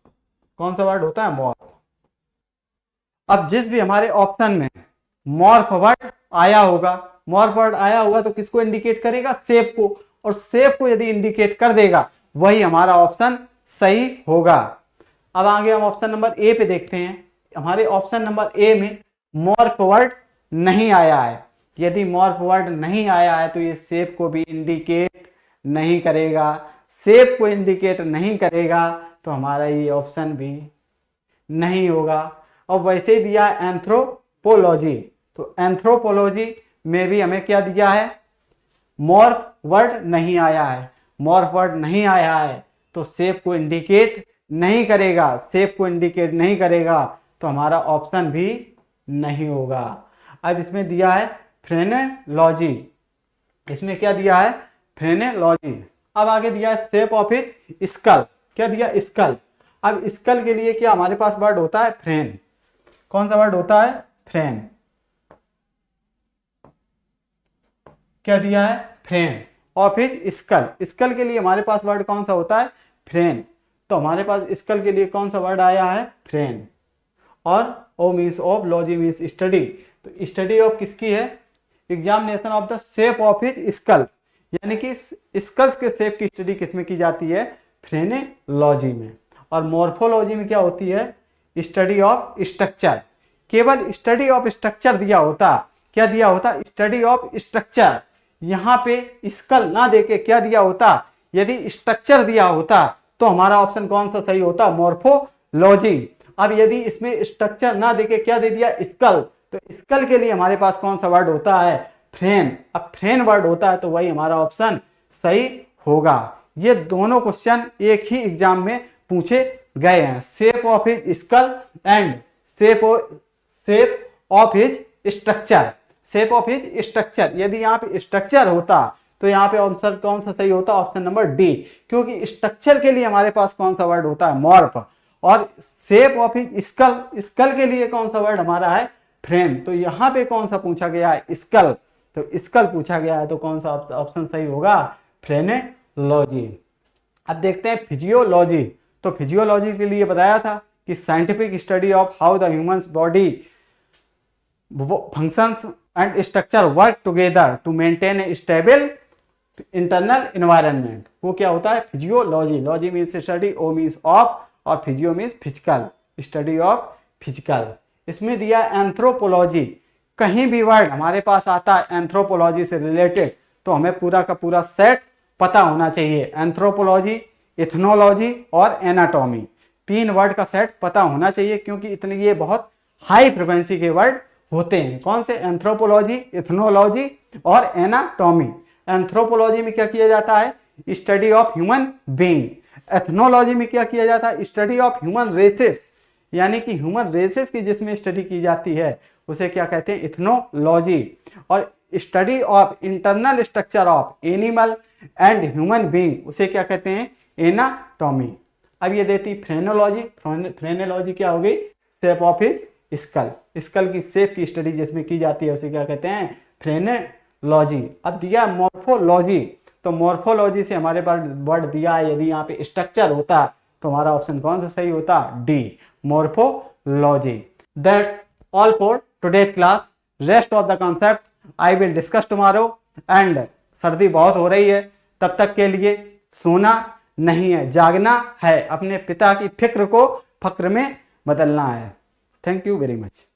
S1: कौन सा वर्ड होता है, मॉर्फ। अब जिस भी हमारे ऑप्शन में मॉर्फ वर्ड आया होगा, मॉर्फ वर्ड आया होगा तो किसको इंडिकेट करेगा, शेप को, और शेप को यदि इंडिकेट कर देगा वही हमारा ऑप्शन सही होगा। अब आगे हम ऑप्शन नंबर ए पे देखते हैं। हमारे ऑप्शन नंबर ए में मॉर्फ वर्ड नहीं आया है। यदि मॉर्फ वर्ड नहीं आया है तो ये शेप को भी इंडिकेट नहीं करेगा। शेप को इंडिकेट नहीं करेगा तो हमारा ये ऑप्शन भी नहीं होगा। और वैसे ही दिया एंथ्रोपोलॉजी, तो एंथ्रोपोलॉजी में भी हमें क्या दिया है, मॉर्फ वर्ड नहीं आया है। मॉर्फ वर्ड नहीं आया है तो शेप को इंडिकेट नहीं करेगा, शेप को इंडिकेट नहीं करेगा तो हमारा ऑप्शन भी नहीं होगा। अब इसमें दिया है फ्रेनेलॉजी, इसमें क्या दिया है, फ्रेनेलॉजी। अब आगे दिया है शेप ऑफ इट स्कल, क्या दिया, स्कल। अब स्कल के लिए क्या हमारे पास वर्ड होता है, फ्रेन। कौन सा वर्ड होता है, फ्रेन। क्या दिया है, फ्रेन। और फिर स्कल, स्कल के लिए हमारे पास वर्ड कौन सा होता है, फ्रेन। तो हमारे पास स्कल के लिए कौन सा वर्ड आया है, फ्रेन। और ओ means of, logy means study. तो स्टडी ऑफ किसकी है? Examination of the shape of his skulls, यानी कि स्कल्स के शेप की स्टडी किसमें की जाती है? फ्रेनेलॉजी में। और मॉर्फोलॉजी में क्या होती है? Study of structure. केवल स्टडी ऑफ स्ट्रक्चर दिया होता, क्या दिया होता? Study of structure. यहाँ पे स्कल ना देके क्या दिया होता? यदि स्ट्रक्चर दिया होता तो हमारा ऑप्शन कौन सा सही होता? मॉर्फोलॉजी। अब यदि इसमें स्ट्रक्चर ना देके क्या दे दिया? स्कल, तो स्कल के लिए हमारे पास कौन सा वर्ड होता है? फ्रेन। अब फ्रेन वर्ड होता है तो वही हमारा ऑप्शन सही होगा। ये दोनों क्वेश्चन एक ही एग्जाम में पूछे गए हैं, shape of his skull and shape of his structure. Shape of his structure, यदि यहाँ पे स्ट्रक्चर होता तो यहाँ पे ऑप्शन कौन सा सही होता? ऑप्शन नंबर डी, क्योंकि स्ट्रक्चर के लिए हमारे पास कौन सा वर्ड होता है? मॉर्फ। और shape of his skull, skull के लिए कौन सा वर्ड हमारा है? फ्रेम। तो यहाँ पे कौन सा पूछा गया है? स्कल। तो स्कल पूछा गया है तो कौन सा ऑप्शन सही होगा? फ्रेनेलॉजी। अब देखते हैं फिजियोलॉजी। तो फिजियोलॉजी के लिए बताया था कि scientific study of how the humans body functions and structure work together to maintain a stable internal environment। वो क्या होता है? Physiology. Logy means study, o means of, और physio means physical, study of physical. इसमें दिया एंथ्रोपोलॉजी। कहीं भी वर्ड हमारे पास आता है एंथ्रोपोलॉजी से रिलेटेड तो हमें पूरा का पूरा सेट पता होना चाहिए। एंथ्रोपोलॉजी, इथनोलॉजी और एनाटॉमी, तीन वर्ड का सेट पता होना चाहिए, क्योंकि इतने ये बहुत हाई फ्रिक्वेंसी के वर्ड होते हैं। कौन से? एंथ्रोपोलॉजी, इथनोलॉजी और एनाटॉमी। एंथ्रोपोलॉजी में क्या किया जाता है? Study of human being. Ethnology में क्या किया जाता है? स्टडी ऑफ ह्यूमन रेसेस, यानी कि ह्यूमन रेसेस की जिसमें स्टडी की जाती है उसे क्या कहते हैं? इथनोलॉजी। और study of internal structure of animal and human being उसे क्या कहते हैं? एनाटॉमी। अब ये देती फ्रेनोलॉजी। फ्रेनेलॉजी क्या हो गई? Shape of his skull. Skull की शेप की स्टडी जिसमें की जाती है उसे क्या कहते हैं? फ्रेनेलॉजी। अब दिया मॉर्फोलॉजी। तो मॉर्फोलॉजी से हमारे पास वर्ड दिया है, यदि यहाँ पे स्ट्रक्चर होता तो हमारा ऑप्शन कौन सा सही होता? D, morphology. That's all for today's class. Rest of the concept I will discuss tomorrow. And सर्दी बहुत हो रही है, तब तक के लिए सोना नहीं है, जागना है। अपने पिता की फिक्र को फक्र में बदलना है। Thank you very much.